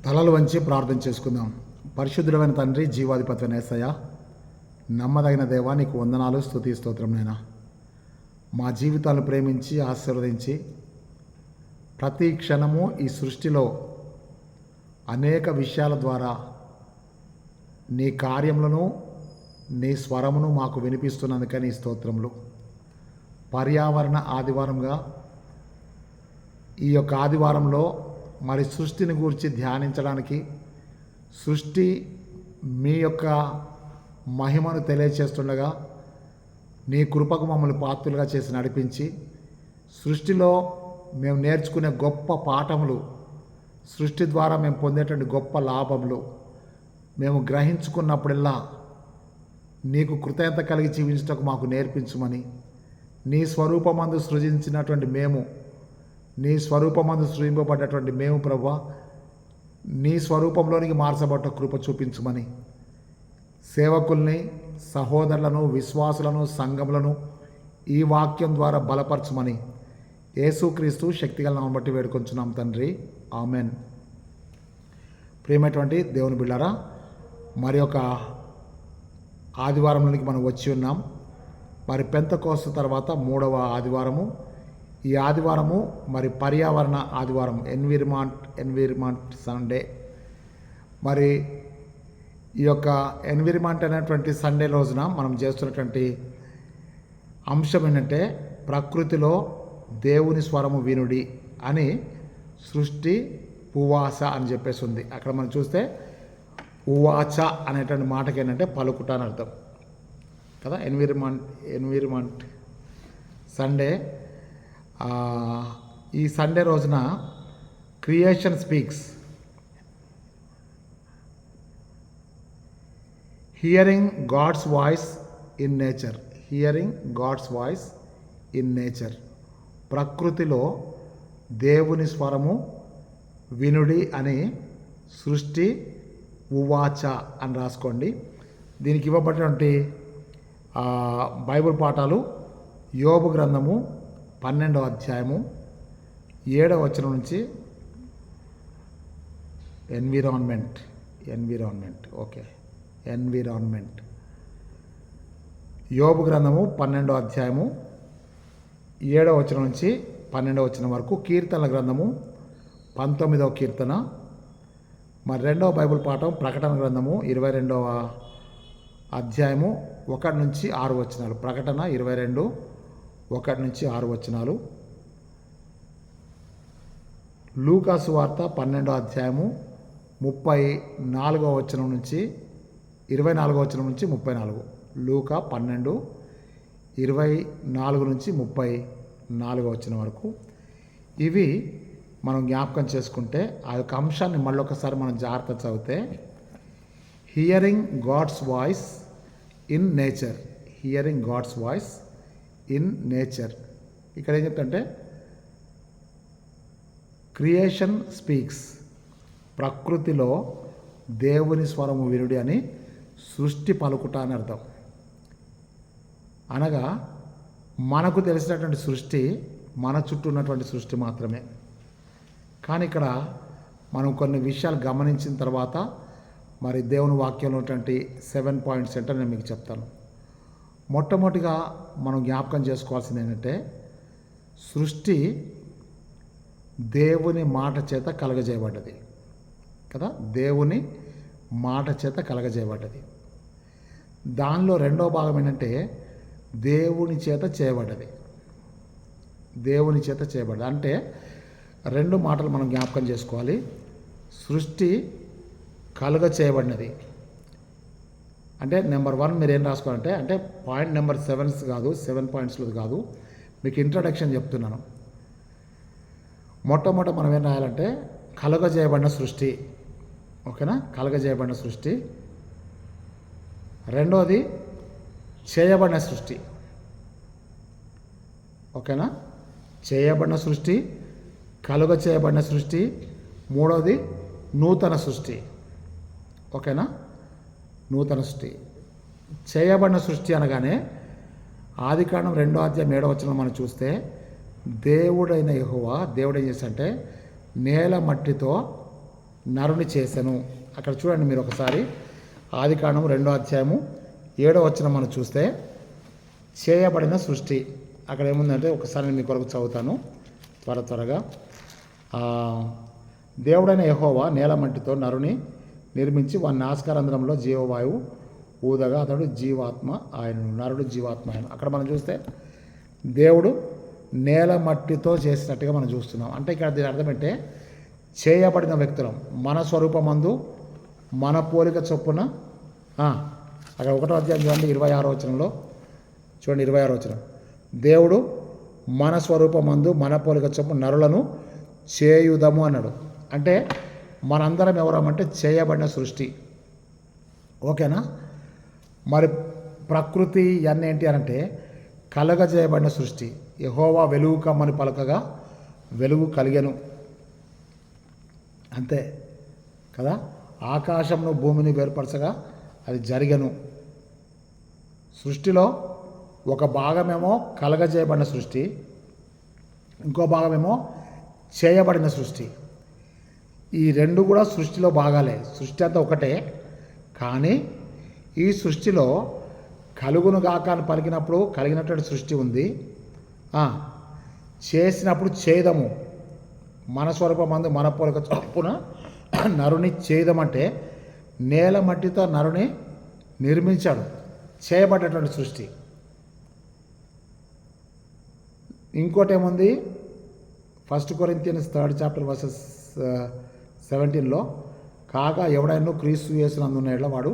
తలలు వంచి ప్రార్థన చేసుకుందాం. పరిశుద్ధుడమైన తండ్రి, జీవాధిపతి యేసయ్య, నమ్మదగిన దేవా, నీకు వందనాలు, స్తుతి, స్తోత్రం. నైనా మా జీవితాలను ప్రేమించి ఆశీర్వదించి ప్రతి క్షణము ఈ సృష్టిలో అనేక విషయాల ద్వారా నీ కార్యములను, నీ స్వరమును మాకు వినిపిస్తున్నందుకని ఈ స్తోత్రములు. పర్యావరణ ఆదివారంగా ఈ యొక్క ఆదివారంలో మరి సృష్టిని గురించి ధ్యానించడానికి, సృష్టి మీ యొక్క మహిమను తెలియచేస్తుండగా నీ కృపకు మమ్మల్ని పాత్రులుగా చేసి నడిపించి, సృష్టిలో మేము నేర్చుకునే గొప్ప పాఠములు, సృష్టి ద్వారా మేము పొందేటువంటి గొప్ప లాభములు మేము గ్రహించుకున్నప్పుడల్లా నీకు కృతజ్ఞత కలిగి జీవించటకు మాకు నేర్పించమని, నీ స్వరూపమందు సృజించినటువంటి మేము, నీ స్వరూపమందు సృజింపబడ్డటువంటి మేము ప్రభువా, నీ స్వరూపంలోనికి మార్చబడ్డ కృప చూపించమని, సేవకుల్ని, సహోదరులను, విశ్వాసులను, సంఘములను ఈ వాక్యం ద్వారా బలపరచమని యేసుక్రీస్తు శక్తిగల నామమును బట్టి వేడుకొంచున్నాం తండ్రి, ఆమెన్. ప్రియమైనటువంటి దేవుని బిడ్డారా, మరి ఒక ఆదివారంలోనికి మనం వచ్చి ఉన్నాం. మరి పెంతెకోస్తు తర్వాత 3వ ఆదివారము. ఈ ఆదివారము మరి పర్యావరణ ఆదివారం, ఎన్విరాన్మెంట్ సండే. మరి ఈ యొక్క ఎన్విరాన్మెంట్ అనేటువంటి సండే రోజున మనం చేస్తున్నటువంటి అంశం ఏంటంటే, ప్రకృతిలో దేవుని స్వరము వినుడి అని సృష్టి ఉవాచ అని చెప్పేసి ఉంది. అక్కడ మనం చూస్తే ఉవాచ అనేటువంటి మాటకి ఏంటంటే పలుకుట అని అర్థం కదా. Environment Sunday. ఈ సండే రోజున creation speaks, hearing God's voice in nature. Hearing God's voice in nature. ప్రకృతిలో దేవుని స్వరము వినుడి అని సృష్టి ఉవాచ అని రాసుకోండి. దీనికి ఇవ్వబడినటువంటి బైబిల్ పాఠాలు యోబు గ్రంథము 12వ అధ్యాయము 7వ వచనం నుంచి ఎన్విరాన్మెంట్ ఓకే, ఎన్విరాన్మెంట్. యోబు గ్రంథము 12వ అధ్యాయము 7వ వచనం నుంచి 12వ వచనం వరకు. కీర్తనల గ్రంథము 19వ కీర్తన. మరి 2వ బైబిల్ పాఠం ప్రకటన గ్రంథము 22వ అధ్యాయము 1 నుంచి 6 వచనాలు. ప్రకటన 22 1 నుంచి 6 వచనాలు. లూకా సువార్త 12వ అధ్యాయము 34వ వచనం నుంచి 24వ వచనం నుంచి 34. లూకా 12 24 నుంచి 34వ వచనం వరకు. ఇవి మనం జ్ఞాపకం చేసుకుంటే ఆ యొక్క అంశాన్ని మళ్ళొకసారి మనం జాగ్రత్త చదివితే, hearing God's voice in nature. Hearing God's voice in nature. ఇక్కడ ఏం చెప్తుంటే, క్రియేషన్ స్పీక్స్, ప్రకృతిలో దేవుని స్వరము వినుడి అని సృష్టి పలుకుట అని అర్థం. అనగా మనకు తెలిసినటువంటి సృష్టి మన చుట్టూ ఉన్నటువంటి సృష్టి మాత్రమే. కానీ ఇక్కడ మనం కొన్ని విషయాలు గమనించిన తర్వాత మరి దేవుని వాక్యంలో ఉన్నటువంటి 7 పాయింట్స్ ఏంటో నేను మీకు చెప్తాను. మొట్టమొదటిగా మనం జ్ఞాపకం చేసుకోవాల్సింది ఏంటంటే, సృష్టి దేవుని మాట చేత కలగజేయబడ్డది కదా. దేవుని మాట చేత కలగజేయబడ్డది. దానిలో 2వ భాగం ఏంటంటే దేవుని చేత చేయబడ్డది. దేవుని చేత చేయబడ్డది అంటే 2 మాటలు మనం జ్ఞాపకం చేసుకోవాలి. సృష్టి కలుగ చేయబడినది అంటే నెంబర్ 1 మీరు ఏం రాసుకోవాలంటే, అంటే పాయింట్ నెంబర్ 7 కాదు, 7 పాయింట్స్లో కాదు, మీకు ఇంట్రడక్షన్ చెప్తున్నాను. మొట్టమొదట మనం ఏం రాయాలంటే, కలుగజేయబడిన సృష్టి. ఓకేనా, కలుగజేయబడిన సృష్టి. 2వది చేయబడిన సృష్టి. ఓకేనా, చేయబడిన సృష్టి, కలుగ చేయబడిన సృష్టి. 3వది నూతన సృష్టి. ఓకేనా, నూతన సృష్టి. చేయబడిన సృష్టి అనగానే ఆదికాండం 2వ అధ్యాయం 7వ వచనం మనం చూస్తే, దేవుడైన యెహోవా దేవుడు ఏం చేశాడంటే నేల మట్టితో నరుని చేసెను. అక్కడ చూడండి మీరు ఒకసారి ఆదికాండము 2:7 మనం చూస్తే చేయబడిన సృష్టి అక్కడ ఏముందంటే ఒకసారి నేను మీ కొరకు చదువుతాను త్వరగా. దేవుడైన యెహోవా నేల మట్టితో నరుని నిర్మించి వాని నాసికారంధ్రంలో జీవవాయువు ఊదగా అతడు జీవాత్మ ఆయనను, నరుడు జీవాత్మ ఆయన. అక్కడ మనం చూస్తే దేవుడు నేల మట్టితో చేసినట్టుగా మనం చూస్తున్నాం. అంటే ఇక్కడ దీని అర్థం ఏంటంటే చేయబడిన వ్యక్తులం, మన స్వరూపమందు మన పోలిక చొప్పున. అక్కడ 1వ అధ్యాయం చూడండి 26వ వచనంలో చూడండి 26వ వచనం, దేవుడు మన స్వరూపమందు మన పోలిక చొప్పున నరులను చేయుదము అన్నాడు. అంటే మనందరం ఎవరమంటే చేయబడిన సృష్టి. ఓకేనా? మరి ప్రకృతి ఇవన్నీ ఏంటి అనంటే కలగజేయబడిన సృష్టి. యెహోవా వెలుగు కమ్మని పలకగా వెలుగు కలిగెను, అంతే కదా. ఆకాశంను భూమిని వేరుపరచగా అది జరిగెను. సృష్టిలో ఒక భాగమేమో కలగజేయబడిన సృష్టి, ఇంకో భాగమేమో చేయబడిన సృష్టి. ఈ రెండు కూడా సృష్టిలో భాగాలే. సృష్టి అంతా ఒకటే. కానీ ఈ సృష్టిలో కలుగును గాక అని పలికినప్పుడు కలిగినటువంటి సృష్టి ఉంది. చేసినప్పుడు ఛేదము, మన స్వరూపమందు మన పోలిక చొప్పున నరుని ఛేదమంటే నేల మట్టితో నరుని నిర్మించాడు, చేయబడ్డటువంటి సృష్టి. ఇంకోటి ఏముంది, 1 Corinthians 3rd chapter verses 17లో కాగా ఎవడైనా క్రీస్తు యేసునందున్న వాడు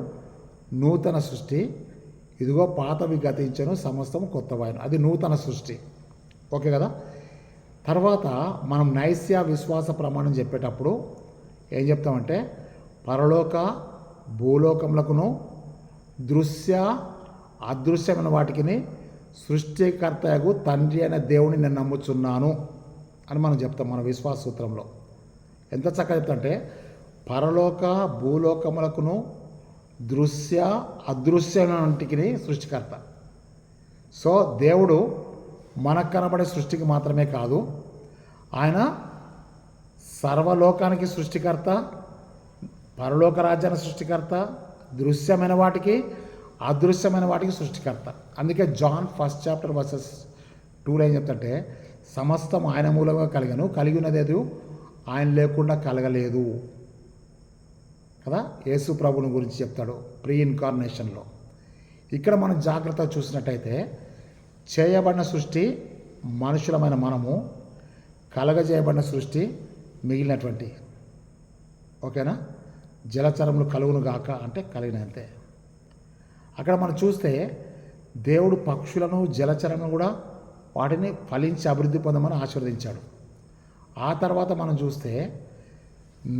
నూతన సృష్టి, ఇదిగో పాతవి గతించను సమస్తం కొత్తవాయను. అది నూతన సృష్టి. ఓకే కదా. తర్వాత మనం నైస్య విశ్వాస ప్రమాణం చెప్పేటప్పుడు ఏం చెప్తామంటే పరలోక భూలోకములకును దృశ్య అదృశ్యమైన వాటికి సృష్టికర్తయగు తండ్రి అయిన దేవుని నేను నమ్ముచున్నాను అని మనం చెప్తాం మన విశ్వాస సూత్రంలో. ఎంత చక్కగా చెప్తామంటే పరలోక భూలోకములకును దృశ్య అదృశ్యటికి సృష్టికర్త. సో దేవుడు మనకు కనబడే సృష్టికి మాత్రమే కాదు, ఆయన సర్వలోకానికి సృష్టికర్త, పరలోక రాజ్యానికి సృష్టికర్త, దృశ్యమైన వాటికి అదృశ్యమైన వాటికి సృష్టికర్త. అందుకే జాన్ 1st chapter verses 2 ఏం చెప్తుంటే సమస్తం ఆయన మూలంగా కలిగను, కలిగినదేదు ఆయన లేకుండా కలగలేదు కదా. యేసు ప్రభుని గురించి చెప్తాడు ప్రీ ఇన్కార్నేషన్లో. ఇక్కడ మనం జాగ్రత్తగా చూసినట్టయితే చేయబడిన సృష్టి మనుషులమైన మనము, కలగజేయబడిన సృష్టి మిగిలినటువంటి. ఓకేనా. జలచరములు కలుగును గాక అంటే కలిగినంతే. అక్కడ మనం చూస్తే దేవుడు పక్షులను జలచరములను కూడా వాటిని ఫలించి అభివృద్ధి పొందమని ఆశీర్వదించాడు. ఆ తర్వాత మనం చూస్తే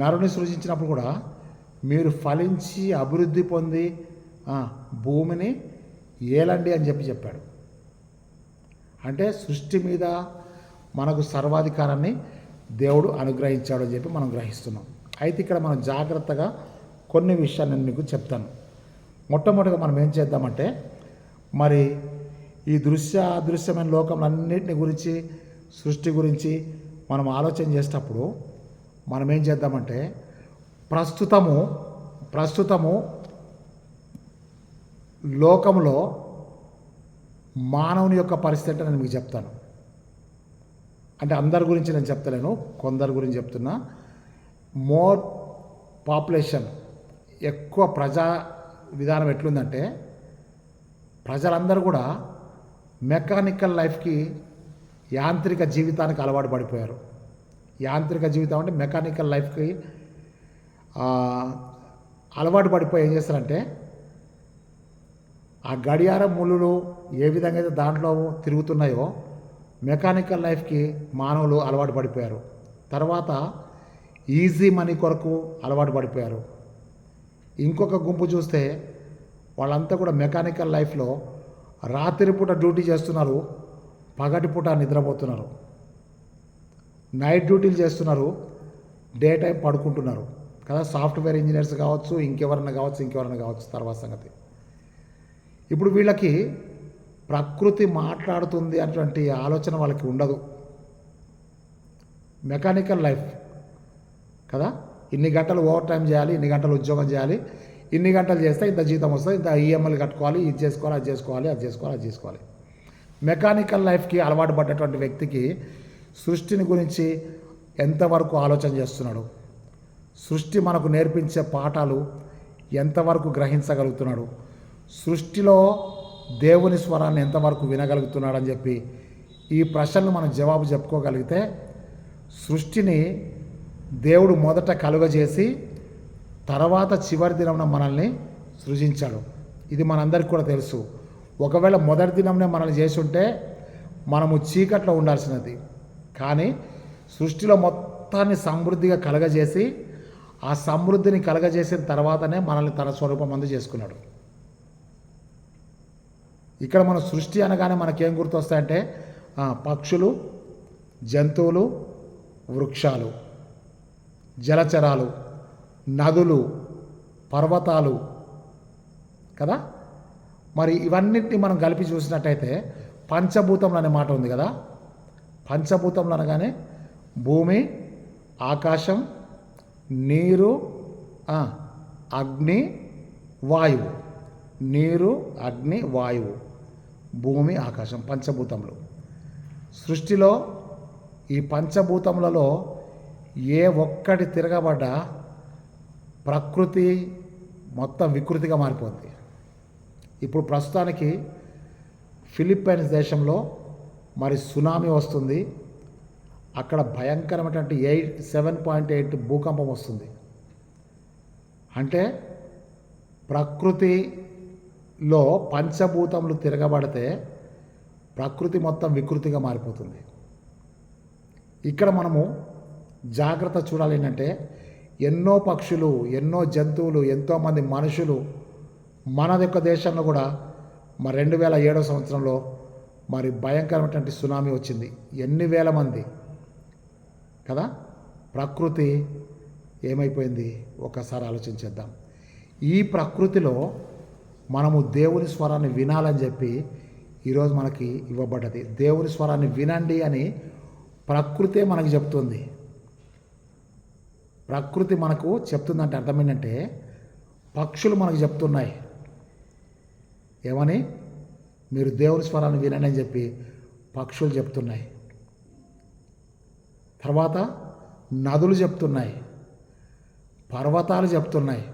నరుని సృజించినప్పుడు కూడా మీరు ఫలించి అభివృద్ధి పొంది భూమిని ఏలండి అని చెప్పాడు. అంటే సృష్టి మీద మనకు సర్వాధికారాన్ని దేవుడు అనుగ్రహించాడు అని చెప్పి మనం గ్రహిస్తున్నాం. అయితే ఇక్కడ మనం జాగ్రత్తగా కొన్ని విషయాలు నేను మీకు చెప్తాను. మొట్టమొదటిగా మనం ఏం చేద్దామంటే మరి ఈ అదృశ్యమైన లోకములన్నింటిని గురించి సృష్టి గురించి మనం ఆలోచన చేసేటప్పుడు మనం ఏం చేద్దామంటే ప్రస్తుతము లోకంలో మానవుని యొక్క పరిస్థితి అంటే నేను మీకు చెప్తాను. అంటే అందరి గురించి నేను చెప్తలేను, కొందరి గురించి చెప్తున్నా. మోర్ పాపులేషన్, ఎక్కువ ప్రజా విధానం ఎట్లుందంటే ప్రజలందరూ కూడా మెకానికల్ లైఫ్కి, యాంత్రిక జీవితానికి అలవాటు పడిపోయారు. యాంత్రిక జీవితం అంటే మెకానికల్ లైఫ్కి అలవాటు పడిపోయి ఏం చేస్తారంటే ఆ గడియారం ముళ్ళు ఏ విధంగా అయితే దాంట్లో తిరుగుతున్నాయో మెకానికల్ లైఫ్కి మానవులు అలవాటు పడిపోయారు. తర్వాత ఈజీ మనీ కొరకు అలవాటు పడిపోయారు. ఇంకొక గుంపు చూస్తే వాళ్ళంతా కూడా మెకానికల్ లైఫ్లో రాత్రిపూట డ్యూటీ చేస్తున్నారు, పగటిపూట నిద్రపోతున్నారు, నైట్ డ్యూటీలు చేస్తున్నారు, డే టైం పడుకుంటున్నారు కదా. సాఫ్ట్వేర్ ఇంజనీర్స్ కావచ్చు, ఇంకెవరైనా కావచ్చు తర్వాత సంగతి. ఇప్పుడు వీళ్ళకి ప్రకృతి మాట్లాడుతుంది అటువంటి ఆలోచన వాళ్ళకి ఉండదు. మెకానికల్ లైఫ్ కదా. ఇన్ని గంటలు ఓవర్ టైం చేయాలి, ఇన్ని గంటలు ఉద్యోగం చేయాలి, ఇన్ని గంటలు చేస్తే ఇంత జీతం వస్తుంది, ఇంత ఈఎంఐలు కట్టుకోవాలి, ఇది చేసుకోవాలి, అది చేసుకోవాలి, అది చేసుకోవాలి, అది చేసుకోవాలి. మెకానికల్ లైఫ్కి అలవాటు పడ్డటువంటి వ్యక్తికి సృష్టిని గురించి ఎంతవరకు ఆలోచన చేస్తున్నాడు, సృష్టి మనకు నేర్పించే పాఠాలు ఎంతవరకు గ్రహించగలుగుతున్నాడు, సృష్టిలో దేవుని స్వరాన్ని ఎంతవరకు వినగలుగుతున్నాడని చెప్పి ఈ ప్రశ్నలు మనం జవాబు చెప్పుకోగలిగితే సృష్టిని దేవుడు మొదట కలుగజేసి తర్వాత చివరి దినంన మనల్ని సృజించాడు. ఇది మనందరికీ కూడా తెలుసు. ఒకవేళ మొదటి దినంనే మనల్ని చేసి ఉంటే మనము చీకట్లో ఉండాల్సినది. కానీ సృష్టిలో మొత్తాన్ని సమృద్ధిగా కలగజేసి ఆ సమృద్ధిని కలగజేసిన తర్వాతనే మనల్ని తన స్వరూపం అందు చేసుకున్నాడు. ఇక్కడ మన సృష్టి అనగానే మనకేం గుర్తొస్తాయంటే పక్షులు, జంతువులు, వృక్షాలు, జలచరాలు, నదులు, పర్వతాలు కదా. మరి ఇవన్నిటిని మనం కలిపి చూసినట్టయితే పంచభూతములు అనే మాట ఉంది కదా. పంచభూతములు అనగానే భూమి, ఆకాశం, నీరు, అగ్ని, వాయువు. నీరు, అగ్ని, వాయువు, భూమి, ఆకాశం, పంచభూతములు. సృష్టిలో ఈ పంచభూతములలో ఏ ఒక్కటి తిరగబడ్డా ప్రకృతి మొత్తం వికృతిగా మారిపోద్ది. ఇప్పుడు ప్రస్తుతానికి ఫిలిప్పైన్స్ దేశంలో మరి సునామీ వస్తుంది. అక్కడ భయంకరమైనటువంటి 7.8 భూకంపం వస్తుంది. అంటే ప్రకృతిలో పంచభూతములు తిరగబడితే ప్రకృతి మొత్తం వికృతిగా మారిపోతుంది. ఇక్కడ మనము జాగ్రత్త చూడాలి. ఏంటంటే ఎన్నో పక్షులు, ఎన్నో జంతువులు, ఎంతోమంది మనుషులు మన యొక్క దేశంలో కూడా మరి 2007 సంవత్సరంలో మరి భయంకరమైనటువంటి సునామీ వచ్చింది. ఎన్ని వేల మంది కదా. ప్రకృతి ఏమైపోయింది ఒకసారి ఆలోచించేద్దాం. ఈ ప్రకృతిలో మనము దేవుని స్వరాన్ని వినాలని చెప్పి ఈరోజు మనకి ఇవ్వబడ్డది. దేవుని స్వరాన్ని వినండి అని ప్రకృతే మనకు చెప్తుంది. ప్రకృతి మనకు చెప్తుందంటే అర్థం ఏంటంటే పక్షులు మనకు చెప్తున్నాయి ఏమని, మీరు దేవుని స్వరాన్ని వినండి అని చెప్పి పక్షులు చెప్తున్నాయి. తర్వాత నదులు చెప్తున్నాయి, పర్వతాలు చెప్తున్నాయి,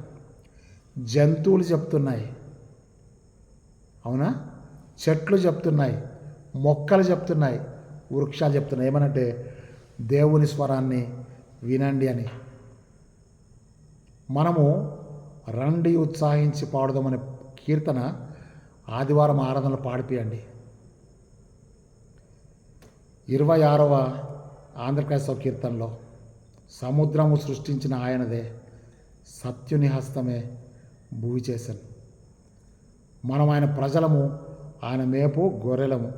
జంతువులు చెప్తున్నాయి, అవునా, చెట్లు చెప్తున్నాయి, మొక్కలు చెప్తున్నాయి, వృక్షాలు చెప్తున్నాయి. ఏమనంటే దేవుని స్వరాన్ని వినండి అని. మనము రండి ఉత్సాహించి పాడుదామనే కీర్తన ఆదివారం ఆరాధనలు పాడిపియండి. 26వ ఆంధ్రప్రదేశ్ కీర్తనలో సముద్రము సృష్టించిన ఆయనదే, సత్యుని హస్తమే భూమి చేశాను. మనం ఆయన ప్రజలము, ఆయన మేపు గొర్రెలము.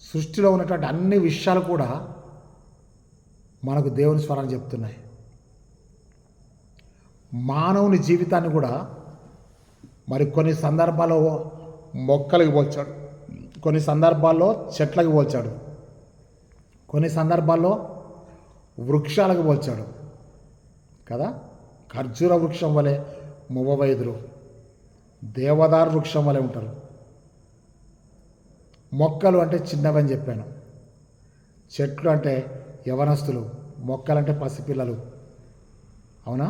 సృష్టిలో ఉన్నటువంటి అన్ని విషయాలు కూడా మనకు దేవుని స్వరాన్ని చెప్తున్నాయి. మానవుని జీవితాన్ని కూడా మరి కొన్ని సందర్భాల్లో మొక్కలకు పోల్చాడు, కొన్ని సందర్భాల్లో చెట్లకు పోల్చాడు, కొన్ని సందర్భాల్లో వృక్షాలకు పోల్చాడు కదా. ఖర్జూర వృక్షం వలె మువ్వవైదురు, దేవదారు వృక్షం వలె ఉంటారు. మొక్కలు అంటే చిన్నవని చెప్పాను, చెట్లు అంటే యవనస్తులు, మొక్కలంటే పసిపిల్లలు, అవునా.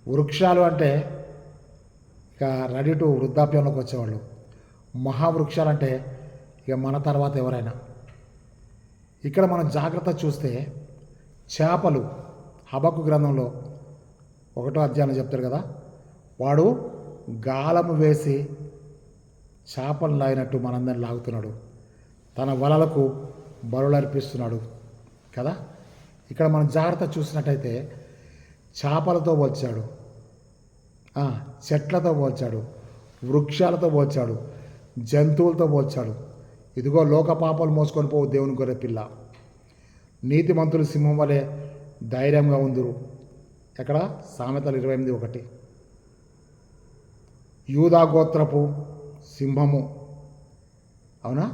వృక్షాలు అంటే ఇక రెడీ టు వృద్ధాప్యంలోకి వచ్చేవాళ్ళు. మహావృక్షాలు అంటే ఇక మన తర్వాత ఎవరైనా. ఇక్కడ మనం జాగ్రత్త చూస్తే చేపలు హబక్కు గ్రంథంలో 1వ అధ్యాయంలో చెప్తారు కదా, వాడు గాలము వేసి చేపలు లాగినట్టు మనందరిని లాగుతున్నాడు, తన వలలకు బరులు అర్పిస్తున్నాడు కదా. ఇక్కడ మనం జాగ్రత్త చూసినట్టయితే చేపలతో పోల్చాడు, చెట్లతో పోల్చాడు, వృక్షాలతో పోల్చాడు, జంతువులతో పోల్చాడు. ఇదిగో లోక పాపాలు మోసుకొని పోవు దేవుని గొర్రె పిల్ల, నీతిమంతులు సింహం వలె ధైర్యంగా ఉందురు. ఎక్కడ? సామెతలు 28:1. యూదా గోత్రపు సింహము, అవునా.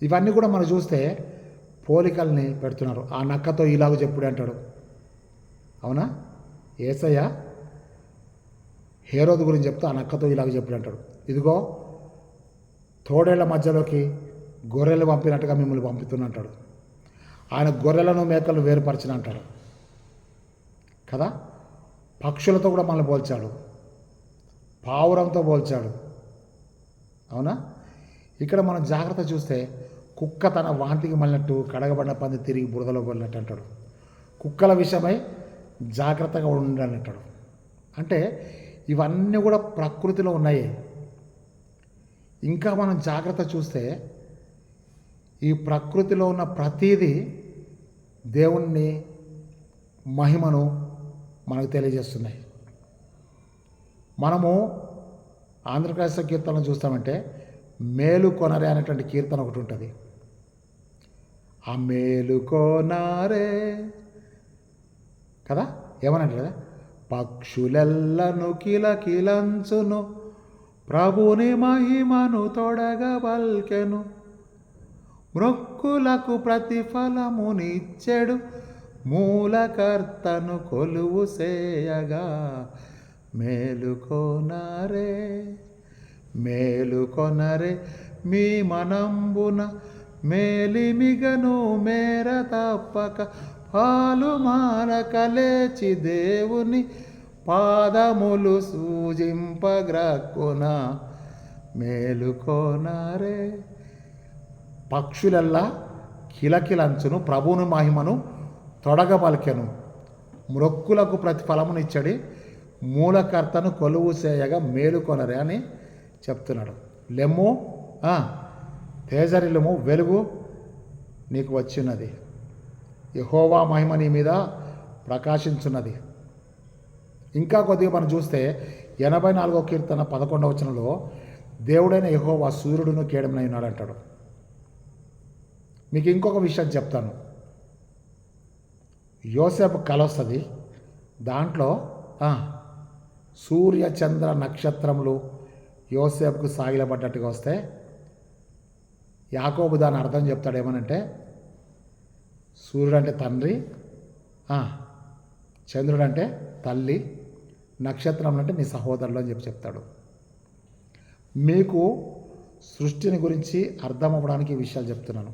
ఇవన్నీ కూడా మనం చూస్తే పోలికల్ని పెడుతున్నారు. ఆ నక్కతో ఇలాగ చెప్పుడు అంటాడు. అవునా? యేసయ్య హేరోదు గురించి చెప్తే ఆ నక్కతో ఇలాగ చెప్పుడు అంటాడు. ఇదిగో తోడేళ్ల మధ్యలోకి గొర్రెలు పంపినట్టుగా మిమ్మల్ని పంపుతున్నంటాడు. ఆయన గొర్రెలను మేకలను వేరుపరిచిన అంటాడు కదా. పక్షులతో కూడా మనల్ని పోల్చాడు, పావురంతో పోల్చాడు. అవునా? ఇక్కడ మనం జాగ్రత్త చూస్తే కుక్క తన వాంతికి మళ్ళినట్టు కడగబడిన పంది తిరిగి బురదలో వెళ్ళినట్టు అంటాడు. కుక్కల విషయమై జాగ్రత్తగా ఉండాలి అంటాడు. అంటే ఇవన్నీ కూడా ప్రకృతిలో ఉన్నాయి. ఇంకా మనం జాగ్రత్త చూస్తే ఈ ప్రకృతిలో ఉన్న ప్రతీదీ దేవుణ్ణి మహిమను మనకు తెలియజేస్తున్నాయి. మనము ఆంధ్రప్రదేశ్ కీర్తనలు చూస్తామంటే మేలు కొనరే అనేటువంటి కీర్తన ఒకటి ఉంటుంది. ఆ మేలు కొనారే కదా, ఏమనంటారు కదా, పక్షులెల్లను కిలకిలంచును ప్రభుని మహిమను తొడగబల్కెను మృక్కులకు ప్రతిఫలమునిచ్చెడు మూలకర్తను కొలువు సేయగా మేలుకొనరే మేలుకొనరే మీ మనంబున మేలిమిగను మేర తప్పక పాలు మానక లేచి దేవుని పాదములు సూజింపగ్రక్కున మేలుకొనరే. పక్షులల్లా కిలకిలంచును ప్రభువుని మహిమను తొడగబలికెను మ్రొక్కులకు ప్రతిఫలమునిచ్చడి మూలకర్తను కొలువు చేయగా మేలుకొనరే అని చెప్తున్నాడు. లెమ్ము తేజరిల్లుము, వెలుగు నీకు వచ్చినది, యెహోవా మహిమ నీ మీద ప్రకాశించున్నది. ఇంకా కొద్దిగా మనం చూస్తే 84వ కీర్తన 11వ వచనంలో దేవుడైన యెహోవా సూర్యుడును కేడమునై ఉన్నాడు అంటాడు. మీకు ఇంకొక విషయం చెప్తాను. యోసేపు కల వస్తుంది, దాంట్లో సూర్య చంద్ర నక్షత్రములు యోసేపుకు సాగిలపడ్డట్టుగా వస్తే యాకోబు దాని అర్థం చెప్తాడు. ఏమనంటే సూర్యుడు అంటే తండ్రి, చంద్రుడు అంటే తల్లి, నక్షత్రములు అంటే నీ సహోదరులు అని చెప్తాడు. మీకు సృష్టిని గురించి అర్థం అవ్వడానికి ఈ విషయాలు చెప్తున్నాను.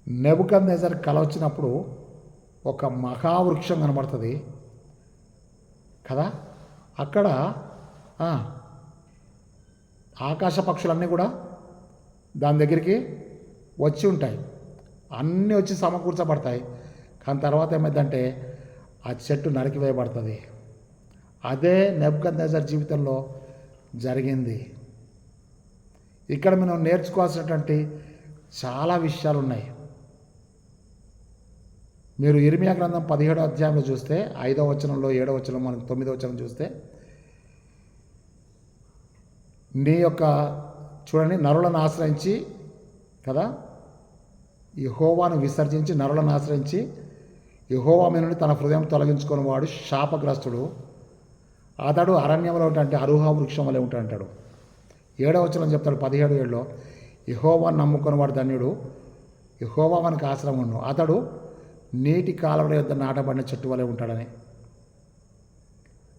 నెబుకద్నెజర్ కల వచ్చినప్పుడు ఒక మహావృక్షం కనబడుతుంది కదా. అక్కడ ఆకాశ పక్షులన్నీ కూడా దాని దగ్గరికి వచ్చి ఉంటాయి, అన్నీ వచ్చి సమకూర్చబడతాయి. కానీ తర్వాత ఏమైందంటే ఆ చెట్టు నరికివేయబడుతుంది. అదే నెబుకద్నెజర్ జీవితంలో జరిగింది. ఇక్కడ మనం నేర్చుకోవాల్సినటువంటి చాలా విషయాలు ఉన్నాయి. మీరు ఇర్మియా గ్రంథం 17వ అధ్యాయంలో చూస్తే 5వ వచనంలో 7వ వచనం మనకు 9వ వచనం చూస్తే నీ యొక్క చూడండి, నరులను ఆశ్రయించి కదా, యెహోవాను విసర్జించి నరులను ఆశ్రయించి యెహోవా మీద నుండి తన హృదయం తొలగించుకుని వాడు శాపగ్రస్తుడు, అతడు అరణ్యంలో ఉంటాడంటే అరుహ వృక్షం వలె ఉంటాడంటాడు. 7వ వచనం చెప్తాడు 17:7లో యెహోవాను నమ్ముకుని వాడు ధన్యుడు, యెహోవా మనకు ఆశ్రయం ఉండు, అతడు నీటి కాలువల యొద్ద నాటబడిన చెట్టు వలె ఉంటాడని.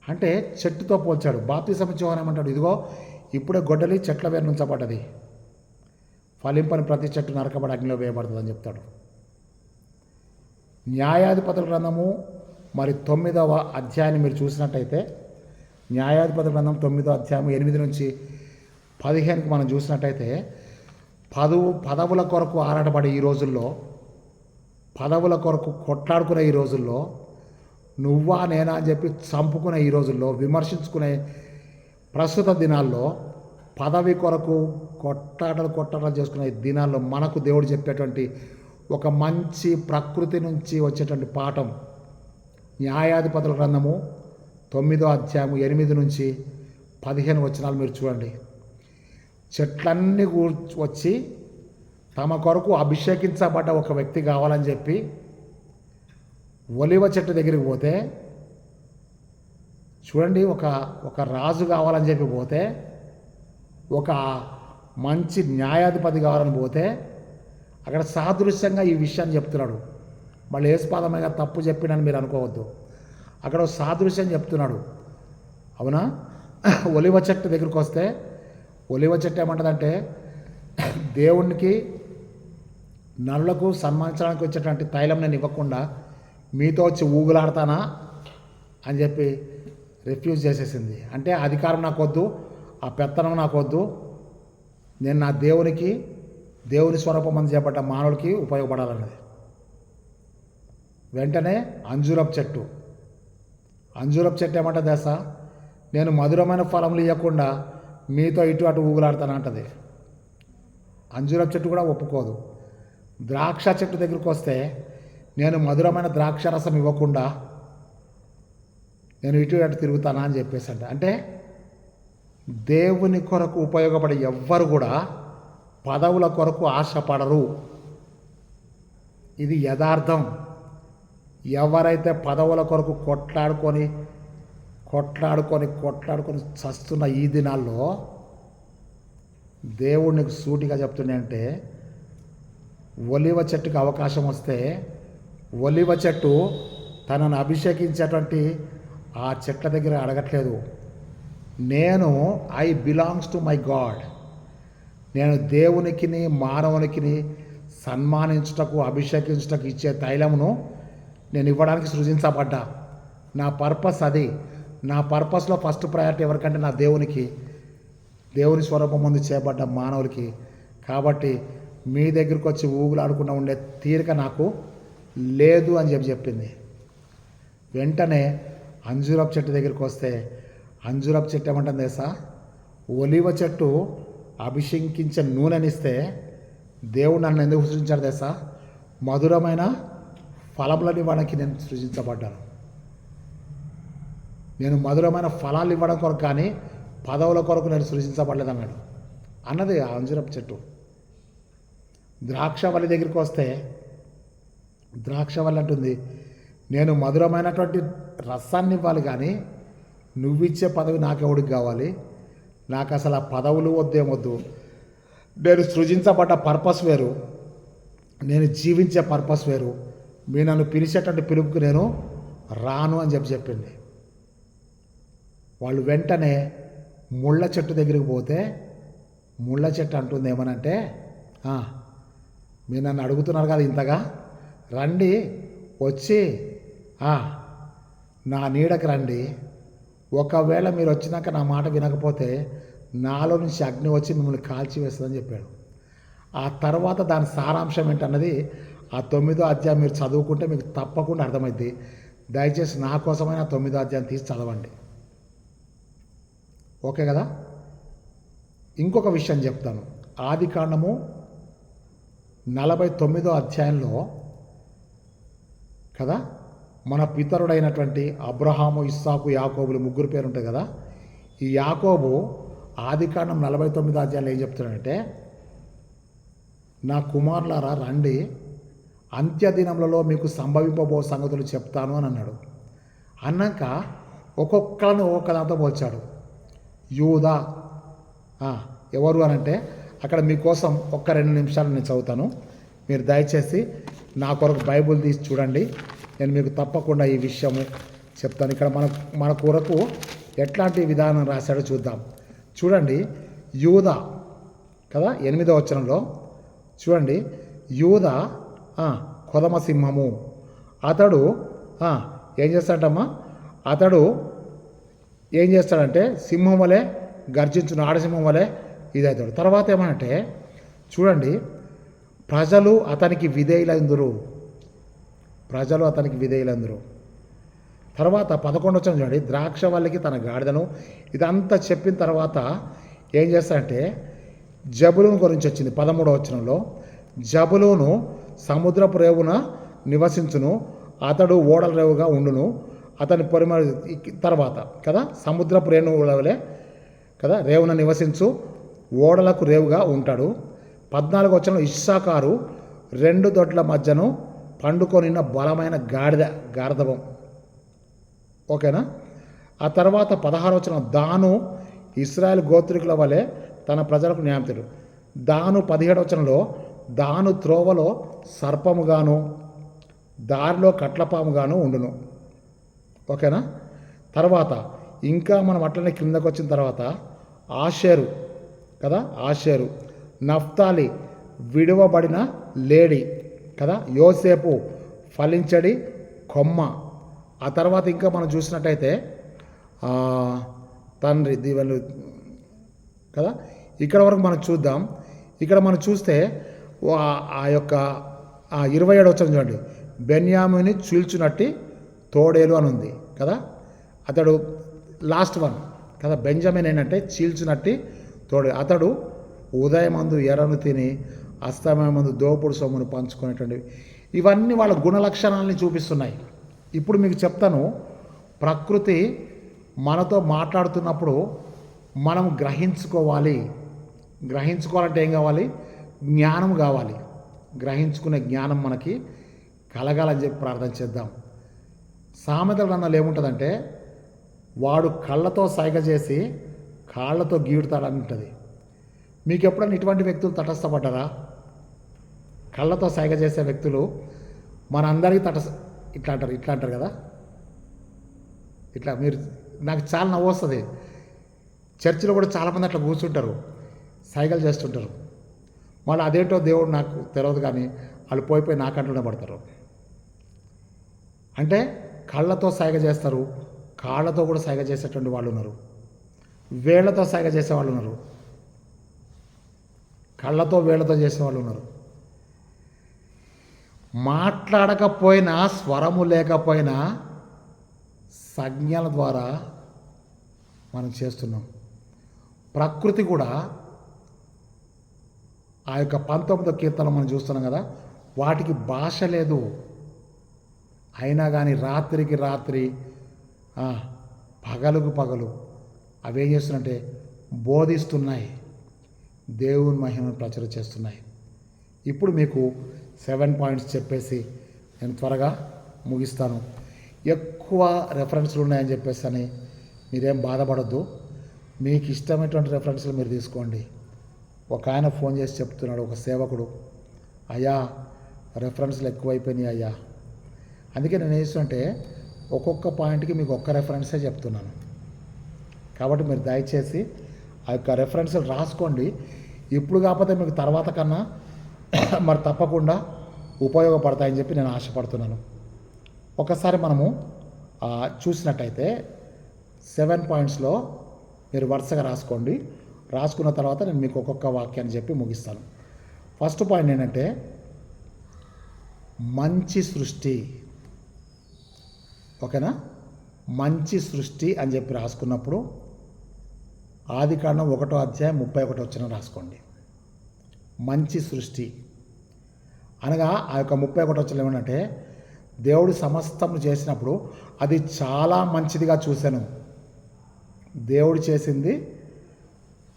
అంటే చెట్టుతో పోల్చాడు. బాప్తిస్మం యోహాను ఏమంటాడు, ఇదిగో ఇప్పుడే గొడ్డలి చెట్ల వేరు నుంచబడ్డది, ఫలింపని ప్రతి చెట్టు నరకబడి అగ్నిలో వేయబడుతుందని చెప్తాడు. న్యాయాధిపతుల గ్రంథము మరి 9వ అధ్యాయాన్ని మీరు చూసినట్టయితే న్యాయాధిపతుల గ్రంథం 9వ అధ్యాయం 8 నుంచి 15కి మనం చూసినట్టయితే పదవుల కొరకు ఆరాటపడే ఈ రోజుల్లో, పదవుల కొరకు కొట్లాడుకునే ఈ రోజుల్లో, నువ్వా నేనా అని చెప్పి చంపుకునే ఈ రోజుల్లో, విమర్శించుకునే ప్రస్తుత దినాల్లో, పదవి కొరకు కొట్టాటలు చేసుకునే దినాల్లో మనకు దేవుడు చెప్పేటువంటి ఒక మంచి ప్రకృతి నుంచి వచ్చేటువంటి పాఠం న్యాయాధిపతుల గ్రంథము 9వ అధ్యాయం 8 నుంచి 15 వచనాలు మీరు చూడండి. చెట్లన్నీ వచ్చి తమ కొరకు అభిషేకించబడ్డ ఒక వ్యక్తి కావాలని చెప్పి ఒలివ చెట్టు దగ్గరికి పోతే చూడండి, ఒక రాజు కావాలని చెప్పి పోతే, ఒక మంచి న్యాయాధిపతి కావాలని పోతే అక్కడ సాదృశ్యంగా ఈ విషయాన్ని చెప్తున్నాడు. మళ్ళీ యేసుపాదమయ్య గారు తప్పు చెప్పినని మీరు అనుకోవద్దు. అక్కడ సాదృశ్యం చెప్తున్నాడు. అవునా? ఒలివ చెట్టు దగ్గరికి వస్తే ఒలివ చెట్టు ఏమంటుందంటే దేవునికి నరులకు సన్మానించడానికి వచ్చేటువంటి తైలం నేను ఇవ్వకుండా మీతో వచ్చి ఊగులాడతానా అని చెప్పి రిఫ్యూజ్ చేసేసింది. అంటే అధికారం నాకు వద్దు, ఆ పెత్తనం నాకు వద్దు, నేను నా దేవుని స్వరూపం అని చేపట్ట మానవులకి ఉపయోగపడాలన్నది. వెంటనే అంజూరపు చెట్టు ఏమంటుంది తెలుసా? నేను మధురమైన ఫలములు ఇవ్వకుండా మీతో ఇటు అటు ఊగులాడతానంటది. అంజూరపు చెట్టు కూడా ఒప్పుకోదు. ద్రాక్ష చెట్టు దగ్గరికి వస్తే నేను మధురమైన ద్రాక్ష రసం ఇవ్వకుండా నేను ఇటు అటు తిరుగుతానా అని చెప్పేసి అంటే దేవుని కొరకు ఉపయోగపడే ఎవ్వరు కూడా పదవుల కొరకు ఆశపడరు. ఇది యథార్థం. ఎవరైతే పదవుల కొరకు కొట్లాడుకొని చస్తున్న ఈ దినాల్లో దేవుడికి సూటిగా చెప్తున్నాయంటే, ఒలివ చెట్టుకి అవకాశం వస్తే ఒలివ చెట్టు తనను అభిషేకించేటువంటి ఆ చెట్ల దగ్గర అడగట్లేదు, I belongs to my God, నేను దేవునికి మానవునికి సన్మానించుటకు అభిషేకించుటకు ఇచ్చే తైలమును నేను ఇవ్వడానికి సృజించబడ్డా. నా పర్పస్ అది. నా పర్పస్లో ఫస్ట్ ప్రయారిటీ ఎవరికంటే నా దేవుని స్వరూపం ముందు చేయబడ్డ మానవులకి. కాబట్టి మీ దగ్గరికి వచ్చి ఊగులాడకుండా ఉండే తీరిక నాకు లేదు అని చెప్పింది. వెంటనే అంజూరపు చెట్టు దగ్గరికి వస్తే అంజూరపు చెట్టు ఏమంటుంది తెలుసా? ఒలివ చెట్టు అభిషేకించే నూనెనిస్తే దేవుడు నన్ను ఎందుకు సృజించాడు తెలుసా? మధురమైన ఫలములను ఇవ్వడానికి నేను సృజించబడ్డాను. నేను మధురమైన ఫలాలు ఇవ్వడం కొరకు కానీ పదవుల కొరకు నేను సృజించబడలేదు అన్నది ఆ అంజూరపు చెట్టు. ద్రాక్షవల్లి దగ్గరికి వస్తే ద్రాక్షవల్లి అంటుంది, నేను మధురమైనటువంటి రసాన్ని ఇవ్వాలి కానీ నువ్విచ్చే పదవి నాకెవడికి కావాలి? నాకు అసలు ఆ పదవులు వద్దేమొద్దు. నేను సృజించబడ్డ పర్పస్ వేరు, నేను జీవించే పర్పస్ వేరు. మీరు నన్ను పిలిచేటువంటి పిలుపుకి నేను రాను అని చెప్పింది. వాళ్ళు వెంటనే ముళ్ళ చెట్టు దగ్గరికి పోతే ముళ్ళ చెట్టు అంటుంది ఏమనంటే, మీరు నన్ను అడుగుతున్నారు కదా ఇంతగా, రండి వచ్చి నా నీడకి రండి. ఒకవేళ మీరు వచ్చినాక నా మాట వినకపోతే నాలో నుంచి అగ్ని వచ్చి మిమ్మల్ని కాల్చి వేస్తుందని చెప్పాడు. ఆ తర్వాత దాని సారాంశం ఏంటన్నది ఆ 9వ అధ్యాయం మీరు చదువుకుంటే మీకు తప్పకుండా అర్థమైద్ది. దయచేసి నా కోసమైన 9వ అధ్యాయం తీసి చదవండి. ఓకే కదా? ఇంకొక విషయం చెప్తాను. ఆదికాండము 49వ అధ్యాయంలో కదా మన పితరుడైనటువంటి అబ్రహాము, ఇస్సాకు, యాకోబులు ముగ్గురు పేరు ఉంటాయి కదా. ఈ యాకోబు ఆదికాండం 49వ అధ్యాయంలో ఏం చెప్తున్నాడంటే, నా కుమారులారా రండి, అంత్యదినములలో మీకు సంభవింపబో సంగతులు చెప్తాను అని అన్నాడు. అన్నాక ఒక్కొక్కరిని ఒక్కొక్కదాంతో పోల్చాడు. యూదా ఎవరు అని అంటే అక్కడ మీకోసం 2 నిమిషాలు నేను చదువుతాను. మీరు దయచేసి నా కొరకు బైబుల్ తీసి చూడండి. నేను మీకు తప్పకుండా ఈ విషయము చెప్తాను. ఇక్కడ మన కొరకు ఎట్లాంటి విధానం రాశాడో చూద్దాం. చూడండి, యూదా కదా 8వ వచనంలో చూడండి, యూదా కొదమ సింహము. అతడు ఏం చేస్తాడమ్మా? అతడు ఏం చేస్తాడంటే సింహం వలె గర్జించును, ఆడసింహం వలె ఇదవుతాడు. తర్వాత ఏమనంటే చూడండి, ప్రజలు అతనికి విధేయులందురు. తర్వాత 11వ వచనం చూడండి, ద్రాక్షవల్లికి తన గాడిదను. ఇదంతా చెప్పిన తర్వాత ఏం చేస్తాడంటే జబులూను గురించి వచ్చింది. 13వ వచనంలో జబులూను సముద్రపు రేవున నివసించును, అతడు ఓడల రేవుగా ఉండును, అతని తర్వాత కదా సముద్రపు రేణువులవలే కదా రేవున నివసించు, ఓడలకు రేవుగా ఉంటాడు. 14వ వచనంలో ఇస్సాకారు 2 దొడ్ల మధ్యను పండుకొనిన్న బలమైన గార్ధవం. ఓకేనా? ఆ తర్వాత 16వ వచనం, దాను ఇశ్రాయేలు గోత్రికుల వలె తన ప్రజలకు న్యాయముతడు. దాను 17వ వచనంలో దాను త్రోవలో సర్పముగాను దారిలో కట్లపాముగాను ఉండును. ఓకేనా. తర్వాత ఇంకా మనం అట్లనే క్రిందకు వచ్చిన తర్వాత ఆషేరు కదా, ఆషేరు. నఫ్తాలి విడువబడిన లేడి కదా, యోసేపు ఫలించడి కొమ్మ. ఆ తర్వాత ఇంకా మనం చూసినట్టయితే తండ్రి దీవెనలు కదా. ఇక్కడ వరకు మనం చూద్దాం. ఇక్కడ మనం చూస్తే ఆ యొక్క 27 వచ్చిన చూడండి, బెన్యామీని చీల్చునట్టి తోడేలు అని ఉంది కదా. అతడు లాస్ట్ వన్ కదా, బెంజమిన్ ఏంటంటే చీల్చునట్టి తోడేలు. అతడు ఉదయమందు ఎర్రను తిని అస్తమయమందు దోపుడు సొమ్మును పంచుకునేటువంటి, ఇవన్నీ వాళ్ళ గుణ లక్షణాలని చూపిస్తున్నాయి. ఇప్పుడు మీకు చెప్తాను, ప్రకృతి మనతో మాట్లాడుతున్నప్పుడు మనం గ్రహించుకోవాలంటే ఏం కావాలి? జ్ఞానం కావాలి. గ్రహించుకునే జ్ఞానం మనకి కలగాలని చెప్పి ప్రార్థన చేద్దాం. సామెతల గ్రంథంలో ఏముంటుందంటే, వాడు కళ్ళతో సైగ చేసి కాళ్ళతో గీడుతాడని ఉంటుంది. మీకు ఎప్పుడైనా ఇటువంటి వ్యక్తులు తటస్థపడ్డారా? కళ్ళతో సైగ చేసే వ్యక్తులు మనందరికీ ఇట్లా అంటారు కదా. ఇట్లా మీరు నాకు చాలా నవ్వు వస్తుంది. చర్చిలో కూడా చాలామంది అట్లా కూర్చుంటారు, సైగలు చేస్తుంటారు. మళ్ళీ అదేంటో దేవుడు నాకు తెలియదు, కానీ వాళ్ళు పోయిపోయి నా కంట్లోనే పడతారు. అంటే కళ్ళతో సైగ చేస్తారు, కాళ్ళతో కూడా సైగ చేసేటువంటి వాళ్ళు ఉన్నారు, వేళ్లతో సైగ చేసేవాళ్ళు ఉన్నారు, కళ్ళతో వేళ్లతో చేసేవాళ్ళు ఉన్నారు. మాట్లాడకపోయినా, స్వరము లేకపోయినా సంజ్ఞల ద్వారా మనం చేస్తున్నాం. ప్రకృతి కూడా ఆ యొక్క 19వ కీర్తన మనం చూస్తున్నాం కదా, వాటికి భాష లేదు. అయినా కానీ రాత్రికి రాత్రి పగలుకు పగలు అవేం చేస్తున్నాయంటే బోధిస్తున్నాయి, దేవుని మహిమను ప్రచురం చేస్తున్నాయి. ఇప్పుడు మీకు 7 పాయింట్స్ చెప్పేసి నేను త్వరగా ముగిస్తాను. ఎక్కువ రెఫరెన్స్లు ఉన్నాయని చెప్పేసి అని మీరేం బాధపడద్దు. మీకు ఇష్టమైనటువంటి రెఫరెన్స్లు మీరు తీసుకోండి. ఒక ఆయన ఫోన్ చేసి చెప్తున్నాడు, ఒక సేవకుడు, అయ్యా రెఫరెన్స్లు ఎక్కువైపోయినాయి అయ్యా. అందుకే నేను ఏం చేస్తుంటే ఒక్కొక్క పాయింట్కి మీకు ఒక్క రెఫరెన్సే చెప్తున్నాను. కాబట్టి మీరు దయచేసి ఆ యొక్క రెఫరెన్స్లు రాసుకోండి. ఇప్పుడు కాకపోతే మీకు తర్వాత కన్నా మరి తప్పకుండా ఉపయోగపడతాయని చెప్పి నేను ఆశపడుతున్నాను. ఒకసారి మనము చూసినట్టయితే 7 పాయింట్స్లో మీరు వరుసగా రాసుకోండి. రాసుకున్న తర్వాత నేను మీకు ఒక్కొక్క వాక్యాన్ని చెప్పి ముగిస్తాను. ఫస్ట్ పాయింట్ ఏంటంటే మంచి సృష్టి. ఓకేనా. మంచి సృష్టి అని చెప్పి రాసుకున్నప్పుడు ఆదికాండం 1వ అధ్యాయం 31వ వచనం రాసుకోండి. మంచి సృష్టి అనగా ఆ యొక్క 31వ వచనం ఏమంటే, దేవుడు సమస్తము చేసినప్పుడు అది చాలా మంచిదిగా చూశాను. దేవుడు చేసింది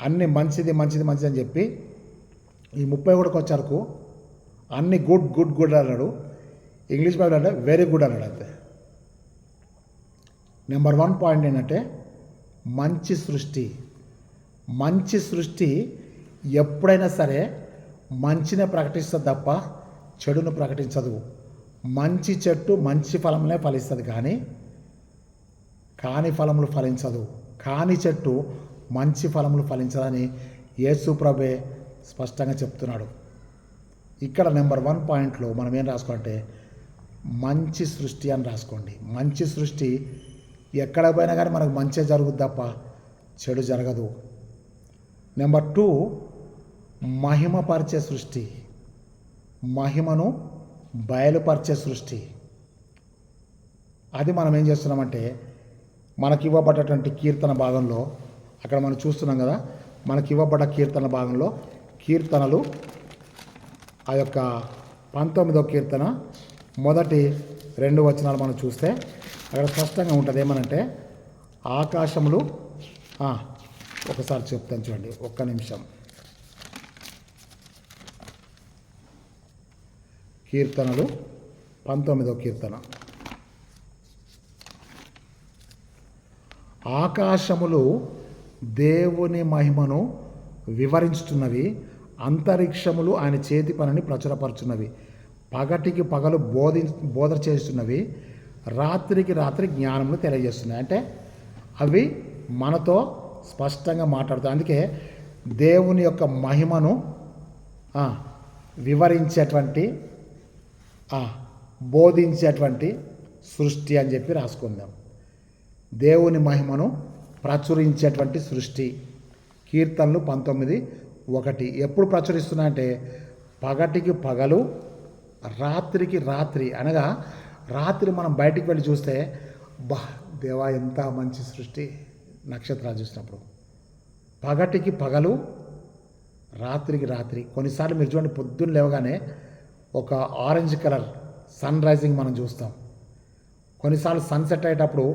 అన్ని మంచిది మంచిది మంచిది అని చెప్పి ఈ 31కి వచ్చారుకు అన్ని గుడ్ గుడ్ గుడ్ అన్నాడు. ఇంగ్లీష్ బైబిల్ అంటే వెరీ గుడ్ అన్నాడు అంతే. నెంబర్ 1 పాయింట్ ఏంటంటే మంచి సృష్టి. మంచి సృష్టి ఎప్పుడైనా సరే మంచినే ప్రకటిస్తుంది తప్ప చెడును ప్రకటించదు. మంచి చెట్టు మంచి ఫలంనే ఫలిస్తుంది, కానీ కాని ఫలములు ఫలించదు. కాని చెట్టు మంచి ఫలములు ఫలించదని యేసు ప్రభువే స్పష్టంగా చెప్తున్నాడు. ఇక్కడ నెంబర్ 1 పాయింట్లో మనం ఏం రాసుకోవాలంటే మంచి సృష్టి అని రాసుకోండి. మంచి సృష్టి ఎక్కడ పోయినా కానీ మనకు మంచి జరుగుద్ది తప్ప చెడు జరగదు. నెంబర్ 2 మహిమపరిచే సృష్టి. మహిమను బయలుపరిచే సృష్టి. అది మనం ఏం చేస్తున్నామంటే మనకి ఇవ్వబడ్డటువంటి కీర్తన భాగంలో అక్కడ మనం చూస్తున్నాం కదా, మనకి ఇవ్వబడ్డ కీర్తన భాగంలో కీర్తనలు ఆ యొక్క 19వ కీర్తన మొదటి 2 వచనాలు మనం చూస్తే అక్కడ స్పష్టంగా ఉంటుంది. ఏమనంటే ఆకాశములు, ఒకసారి చెప్తాను చూడండి, ఒక్క నిమిషం. కీర్తనలు 19వ కీర్తన. ఆకాశములు దేవుని మహిమను వివరించుతున్నవి, అంతరిక్షములు ఆయన చేతి పనిని ప్రచురపరుచున్నవి. పగటికి పగలు బోధ చేస్తున్నవి, రాత్రికి రాత్రి జ్ఞానమును తెలియజేస్తున్నాయి. అంటే అవి మనతో స్పష్టంగా మాట్లాడుతాయి. అందుకే దేవుని యొక్క మహిమను వివరించేటువంటి బోధించేటువంటి సృష్టి అని చెప్పి రాసుకుందాం. దేవుని మహిమను ప్రచురించేటువంటి సృష్టి. కీర్తనలు 19:1. ఎప్పుడు ప్రచురిస్తున్నాయంటే పగటికి పగలు రాత్రికి రాత్రి. అనగా రాత్రి మనం బయటికి వెళ్ళి చూస్తే దేవా ఎంత మంచి సృష్టి నక్షత్రాలు చూసినప్పుడు. పగటికి పగలు రాత్రికి రాత్రి. కొన్నిసార్లు మీరు చూడండి, పొద్దున్న లేవగానే ఒక ఆరెంజ్ కలర్ సన్ రైజింగ్ మనం చూస్తాం. కొన్నిసార్లు సన్సెట్ అయ్యేటప్పుడు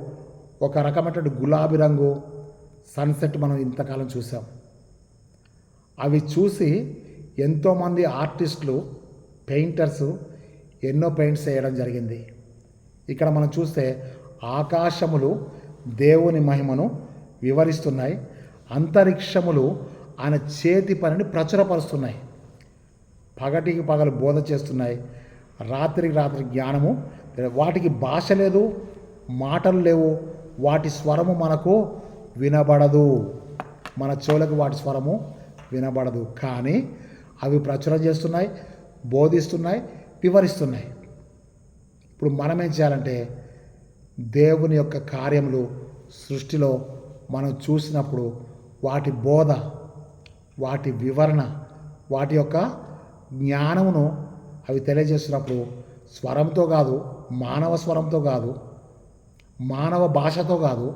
ఒక రకమైనటువంటి గులాబీ రంగు సన్సెట్ మనం ఇంతకాలం చూసాం. అవి చూసి ఎంతోమంది ఆర్టిస్టులు, పెయింటర్స్ ఎన్నో పెయింట్స్ వేయడం జరిగింది. ఇక్కడ మనం చూస్తే ఆకాశములు దేవుని మహిమను వివరిస్తున్నాయి, అంతరిక్షములు ఆయన చేతి పనిని ప్రచురపరుస్తున్నాయి. పగటికి పగలు బోధ చేస్తున్నాయి, రాత్రికి రాత్రి జ్ఞానము. వాటికి భాష లేదు, మాటలు లేవు, వాటి స్వరము మనకు వినబడదు. మన చెవులకు వాటి స్వరము వినబడదు. కానీ అవి ప్రచురం చేస్తున్నాయి, బోధిస్తున్నాయి, వివరిస్తున్నాయి. ఇప్పుడు మనం ఏం చేయాలంటే దేవుని యొక్క కార్యములు సృష్టిలో మనం చూసినప్పుడు వాటి బోధ, వాటి వివరణ, వాటి యొక్క జ్ఞానమును అవి తెలియజేస్తున్నప్పుడు స్వరంతో కాదు, మానవ స్వరంతో కాదు, మానవ భాషతో కాదు.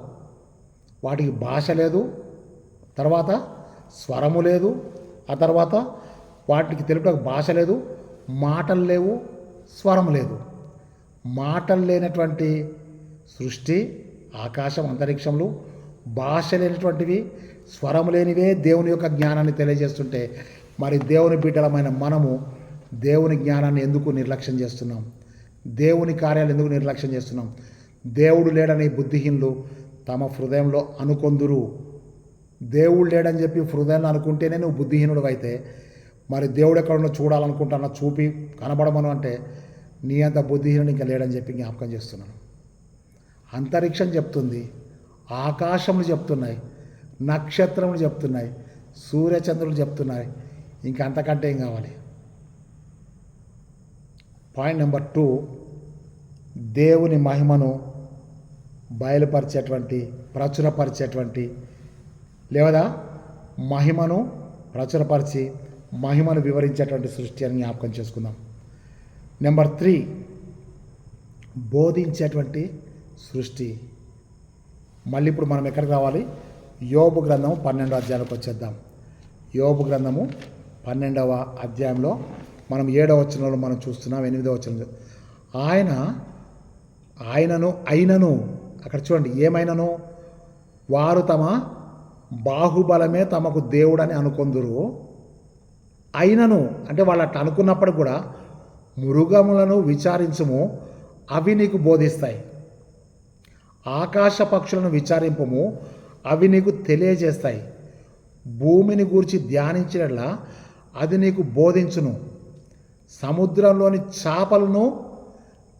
వాటికి భాష లేదు, తర్వాత స్వరము లేదు, ఆ తర్వాత వాటికి తెలుపుటకు భాష లేదు, మాటలు లేవు, స్వరం లేదు. మాటలు లేనటువంటి సృష్టి ఆకాశం, అంతరిక్షంలో, భాష లేనటువంటివి, స్వరం లేనివే దేవుని యొక్క జ్ఞానాన్ని తెలియజేస్తుంటే మరి దేవుని బిడ్డలమైన మనము దేవుని జ్ఞానాన్ని ఎందుకు నిర్లక్ష్యం చేస్తున్నాం? దేవుని కార్యాలు ఎందుకు నిర్లక్ష్యం చేస్తున్నాం? దేవుడు లేడని బుద్ధిహీనులు తమ హృదయంలో అనుకొందురు. దేవుడు లేడని చెప్పి హృదయంలో అనుకుంటేనే నువ్వు బుద్ధిహీనుడు అయితే, మరి దేవుడు ఎక్కడున్నా చూడాలనుకుంటున్నా చూపి కనబడమను అంటే నీ అంత బుద్ధిహీనుడు ఇంకా లేడని చెప్పి జ్ఞాపకం చేస్తున్నాను. అంతరిక్షం చెప్తుంది, ఆకాశములు చెప్తున్నాయి, నక్షత్రములు చెప్తున్నాయి, సూర్యచంద్రులు చెప్తున్నాయి. ఇంకా అంతకంటే ఏం కావాలి? పాయింట్ నెంబర్ 2, దేవుని మహిమను బయలుపరిచేటువంటి, ప్రచురపరిచేటువంటి, లేదా మహిమను ప్రచురపరిచి మహిమను వివరించేటువంటి సృష్టి అని జ్ఞాపకం చేసుకుందాం. నెంబర్ 3, బోధించేటువంటి సృష్టి. మళ్ళీ ఇప్పుడు మనం ఎక్కడికి రావాలి? యోబు గ్రంథము 12వ అధ్యాయంలోకి వచ్చేద్దాం. యోబు గ్రంథము 12వ అధ్యాయంలో మనం 7వ వచనంలో మనం చూస్తున్నాం, 8వ వచనం. అయినను అక్కడ చూడండి, ఏమైనను వారు తమ బాహుబలమే తమకు దేవుడని అనుకొందురు. అయినను అంటే వాళ్ళు అట్లా అనుకున్నప్పటికి కూడా మృగములను విచారించుము, అవి నీకు బోధిస్తాయి. ఆకాశ పక్షులను విచారింపము, అవి నీకు తెలియజేస్తాయి. భూమిని గూర్చి ధ్యానించినట్లా అది నీకు బోధించును. సముద్రంలోని చేపలను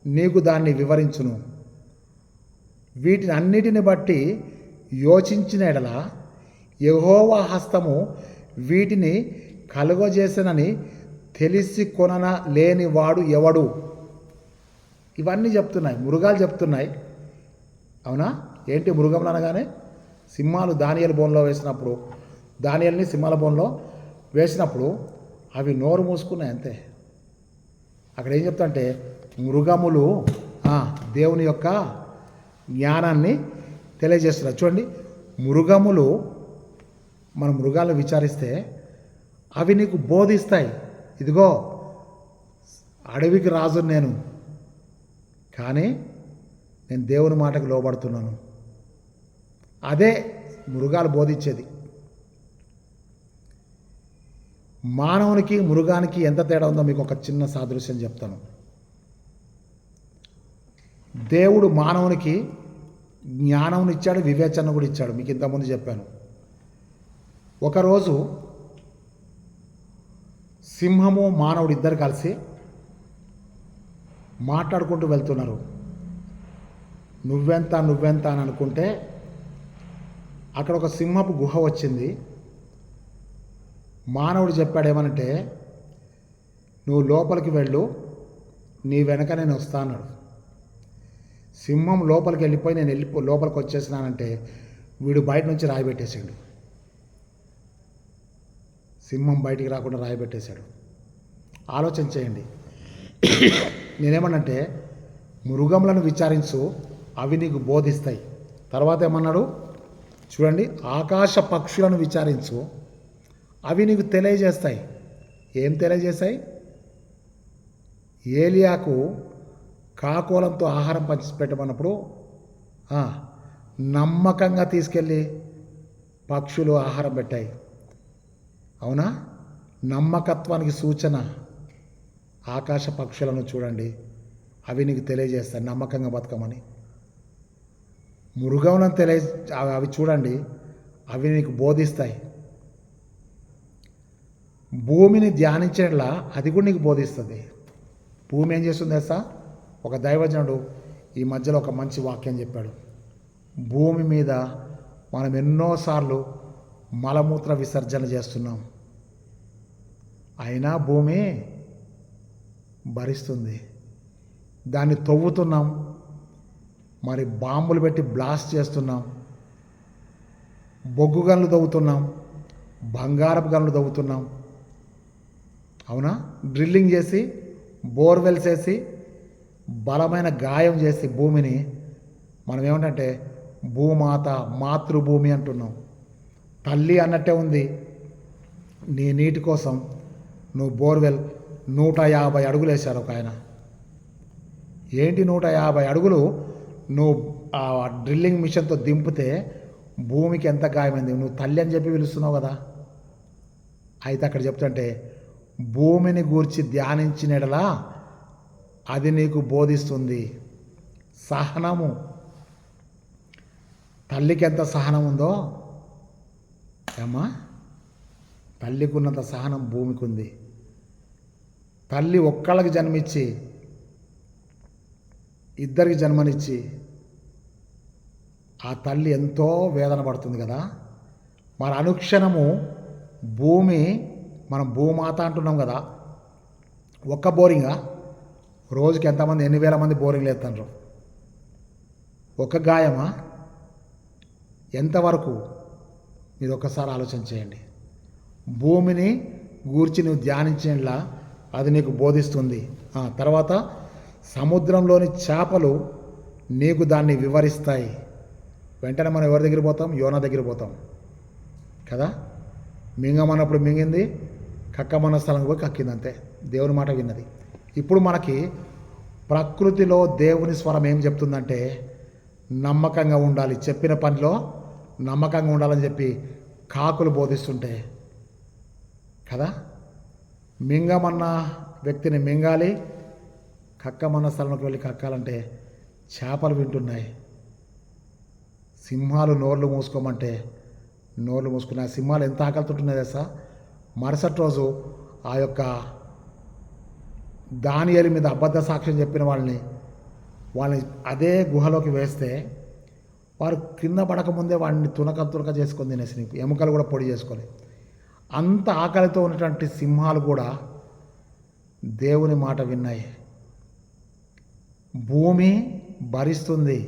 నీకు దాన్ని వివరించును. వీటిని అన్నిటిని బట్టి యోచించిన ఎడల యెహోవా హస్తము వీటిని కలుగజేసనని తెలిసి కొనన లేని వాడు ఎవడు? ఇవన్నీ చెప్తున్నాయి, మృగాలు చెప్తున్నాయి. అవునా? ఏంటి మృగములు అనగానే? సింహాలు దానియేలు బోన్లో వేసినప్పుడు, దానియేలుని సింహాల బోన్లో వేసినప్పుడు అవి నోరు మూసుకున్నాయి అంతే. అక్కడ ఏం చెప్తాంటే మృగములు దేవుని యొక్క జ్ఞానాన్ని తెలియజేస్తున్నారు. చూడండి, మృగములు, మన మృగాలను విచారిస్తే అవి నీకు బోధిస్తాయి. ఇదిగో అడవికి రాజు నేను, కానీ నేను దేవుని మాటకు లోబడుతున్నాను. అదే మృగాలు బోధించేది. మానవునికి మృగానికి ఎంత తేడా ఉందో మీకు ఒక చిన్న సాదృశ్యం చెప్తాను. దేవుడు మానవునికి జ్ఞానం ఇచ్చాడు, వివేచన కూడా ఇచ్చాడు. మీకు ఇంతకుముందు చెప్పాను. ఒకరోజు సింహము మానవుడు ఇద్దరు కలిసి మాట్లాడుకుంటూ వెళ్తున్నారు. నువ్వెంత నువ్వెంత అని అనుకుంటే అక్కడ ఒక సింహపు గుహ వచ్చింది. మానవుడు చెప్పాడు ఏమనంటే, నువ్వు లోపలికి వెళ్ళు, నీ వెనక నేను వస్తాను. సింహం లోపలికి వెళ్ళిపోయి నేను లోపలికి వచ్చేసినానంటే వీడు బయట నుంచి రాయి పెట్టేసాడు. సింహం బయటికి రాకుండా రాయి పెట్టేశాడు. ఆలోచన చేయండి. నేనేమన్నంటే, మృగములను విచారించు, అవి నీకు బోధిస్తాయి. తర్వాత ఏమన్నాడు చూడండి, ఆకాశ పక్షులను విచారించు, అవి నీకు తెలియజేస్తాయి. ఏం తెలియజేస్తాయి? ఏలియాకు కాకోలంతో ఆహారం పంచిపెట్టమన్నప్పుడు నమ్మకంగా తీసుకెళ్ళి పక్షులు ఆహారం పెట్టాయి. అవునా? నమ్మకత్వానికి సూచన ఆకాశ పక్షులను చూడండి, అవి నీకు తెలియజేస్తాయి నమ్మకంగా బతకమని. మృగములను అవి చూడండి, అవి నీకు బోధిస్తాయి. భూమిని ధ్యానించేలా అది కూడా నీకు బోధిస్తుంది. భూమి ఏం చేస్తుంది తెలుసా? ఒక దైవజనుడు ఈ మధ్యలో ఒక మంచి వాక్యం చెప్పాడు. భూమి మీద మనం ఎన్నోసార్లు మలమూత్ర విసర్జన చేస్తున్నాం, అయినా భూమి భరిస్తుంది. దాన్ని తవ్వుతున్నాం, మరి బాంబులు పెట్టి బ్లాస్ట్ చేస్తున్నాం, బొగ్గు గనులు తవ్వుతున్నాం, బంగారపు గనులు తవ్వుతున్నాం. అవునా? డ్రిల్లింగ్ చేసి, బోర్వెల్స్ వేసి, బలమైన గాయం చేసి భూమిని మనం ఏమంటే భూమాత, మాతృభూమి అంటున్నాం. తల్లి అన్నట్టే ఉంది. నీ నీటి కోసం నువ్వు బోర్వెల్ 150 అడుగులు వేశారు ఒక ఆయన. ఏంటి 150 అడుగులు నువ్వు ఆ డ్రిల్లింగ్ మిషన్తో దింపితే భూమికి ఎంత గాయమైంది? నువ్వు తల్లి అని చెప్పి పిలుస్తున్నావు కదా. అయితే అక్కడ చెప్తుంటే, భూమిని గూర్చి ధ్యానించినడలా అది నీకు బోధిస్తుంది సహనము. తల్లికి ఎంత సహనం ఉందో ఏమ్మా, తల్లికి ఉన్నంత సహనం భూమికి ఉంది. తల్లి ఒక్కళ్ళకి జన్మించి ఇద్దరికి జన్మనిచ్చి ఆ తల్లి ఎంతో వేదన పడుతుంది కదా. మరి అనుక్షణము భూమి, మనం భూమాత అంటున్నాం కదా, ఒక్క బోరింగా రోజుకి ఎంతమంది, ఎన్ని వేల మంది బోరింగ్లు ఎత్తారు? ఒక గాయమా? ఎంతవరకు? మీరు ఒక్కసారి ఆలోచన చేయండి. భూమిని గూర్చి నువ్వు ధ్యానించేలా అది నీకు బోధిస్తుంది. తర్వాత సముద్రంలోని చేపలు నీకు దాన్ని వివరిస్తాయి. వెంటనే మనం ఎవరి దగ్గర పోతాం? యోనా దగ్గర పోతాం కదా. మింగమన్నప్పుడు మింగింది, కక్కమన్న స్థలంకి పోయి కక్కింది, అంతే. దేవుని మాట విన్నది. ఇప్పుడు మనకి ప్రకృతిలో దేవుని స్వరం ఏం చెప్తుందంటే, నమ్మకంగా ఉండాలి, చెప్పిన పనిలో నమ్మకంగా ఉండాలని చెప్పి కాకులు బోధిస్తుంటే కదా. మింగమన్న వ్యక్తిని మింగాలి, కక్కమన్న స్థలంలోకి వెళ్ళి కక్కాలంటే చేపలు వింటున్నాయి. సింహాలు నోర్లు మూసుకోమంటే నోర్లు మూసుకున్నాయి. ఆ సింహాలు ఎంత ఆకలితుంటున్నాయి తెలుసా? మరుసటి రోజు ఆ యొక్క దానియేలు మీద అబద్ధ సాక్ష్యం చెప్పిన వాళ్ళని అదే గుహలోకి వేస్తే వారు కింద పడకముందే వాడిని తునక చేసుకొని తినేసి, ఎముకలు కూడా పొడి చేసుకొని, అంత ఆకలితో ఉన్నటువంటి సింహాలు కూడా దేవుని మాట విన్నాయి. భూమి భరిస్తుంది,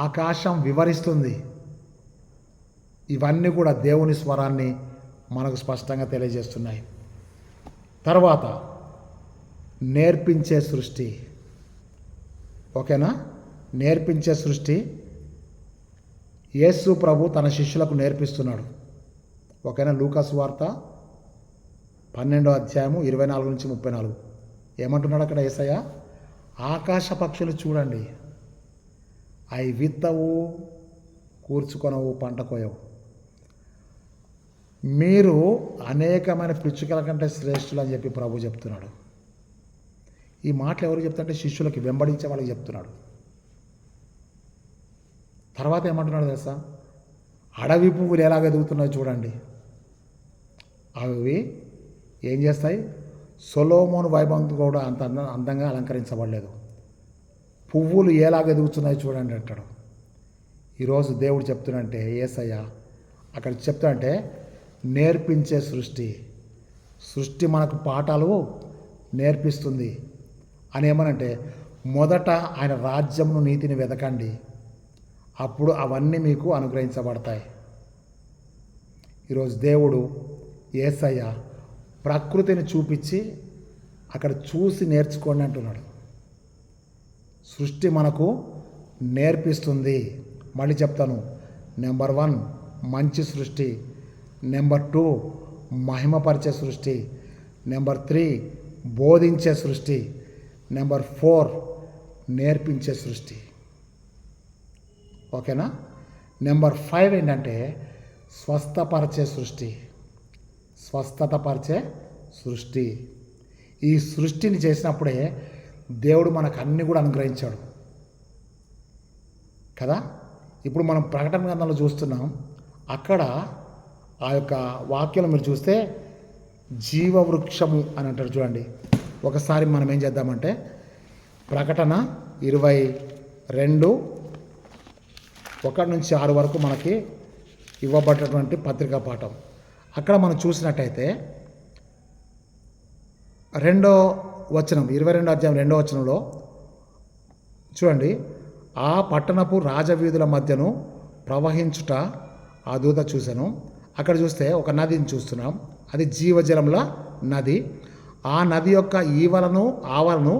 ఆకాశం వివరిస్తుంది. ఇవన్నీ కూడా దేవుని స్వరాన్ని మనకు స్పష్టంగా తెలియజేస్తున్నాయి. తర్వాత నేర్పించే సృష్టి. ఓకేనా? నేర్పించే సృష్టి యేసు ప్రభు తన శిష్యులకు నేర్పిస్తున్నాడు. ఓకేనా? లూకా సువార్త 12వ అధ్యాయము 24 నుంచి 34 ఏమంటున్నాడు అక్కడ యేసయ్య? ఆకాశ పక్షులు చూడండి, అవి విత్తవు, కూర్చుకొనవు, పంట కోయవు, మీరు అనేకమైన పిచ్చుకల కంటే శ్రేష్ఠులు అని చెప్పి ప్రభు చెప్తున్నాడు. ఈ మాటలు ఎవరు చెప్తారంటే శిష్యులకి, వెంబడించే వాళ్ళకి చెప్తున్నాడు. తర్వాత ఏమంటున్నాడు తెలుసా? అడవి పువ్వులు ఎలాగ ఎదుగుతున్నాయో చూడండి, అవి ఏం చేస్తాయి? సొలొమోను వైభవం కూడా అంత అందంగా అలంకరించబడలేదు. పువ్వులు ఎలాగ ఎదుగుతున్నాయి చూడండి అంటాడు. ఈరోజు దేవుడు చెప్తున్నంటే యేసయ్య అక్కడ చెప్తాడంటే నేర్పించే సృష్టి మనకు పాఠాలు నేర్పిస్తుంది అని ఏమనంటే మొదట ఆయన రాజ్యమును నీతిని వెతకండి, అప్పుడు అవన్నీ మీకు అనుగ్రహించబడతాయి. ఈరోజు దేవుడు యేసయ్య ప్రకృతిని చూపించి అక్కడ చూసి నేర్చుకోండి అంటున్నాడు. సృష్టి మనకు నేర్పిస్తుంది. మళ్ళీ చెప్తాను, నెంబర్ 1 మంచి సృష్టి, నెంబర్ 2 మహిమపరిచే సృష్టి, నెంబర్ 3 బోధించే సృష్టి, నెంబర్ 4 నేర్పించే సృష్టి. ఓకేనా? నెంబర్ 5 ఏంటంటే స్వస్థపరిచే సృష్టి. ఈ సృష్టిని చేసినప్పుడే దేవుడు మనకు అన్నీ కూడా అనుగ్రహించాడు కదా. ఇప్పుడు మనం ప్రకటన గ్రంథంలో చూస్తున్నాం, అక్కడ ఆ యొక్క వాక్యం మీరు చూస్తే జీవవృక్షము అని అంటారు చూడండి. ఒకసారి మనం ఏం చేద్దామంటే ప్రకటన 22:1-6 వరకు మనకి ఇవ్వబడినటువంటి పత్రికా పాఠం. అక్కడ మనం చూసినట్టయితే 22వ అధ్యాయం 2వ వచనంలో చూడండి, ఆ పట్టణపు రాజవీధుల మధ్యను ప్రవహించుట ఆ దూత చూశాను. అక్కడ చూస్తే ఒక నదిని చూస్తున్నాం, అది జీవజలముల నది. ఆ నది యొక్క ఈవలను ఆవలను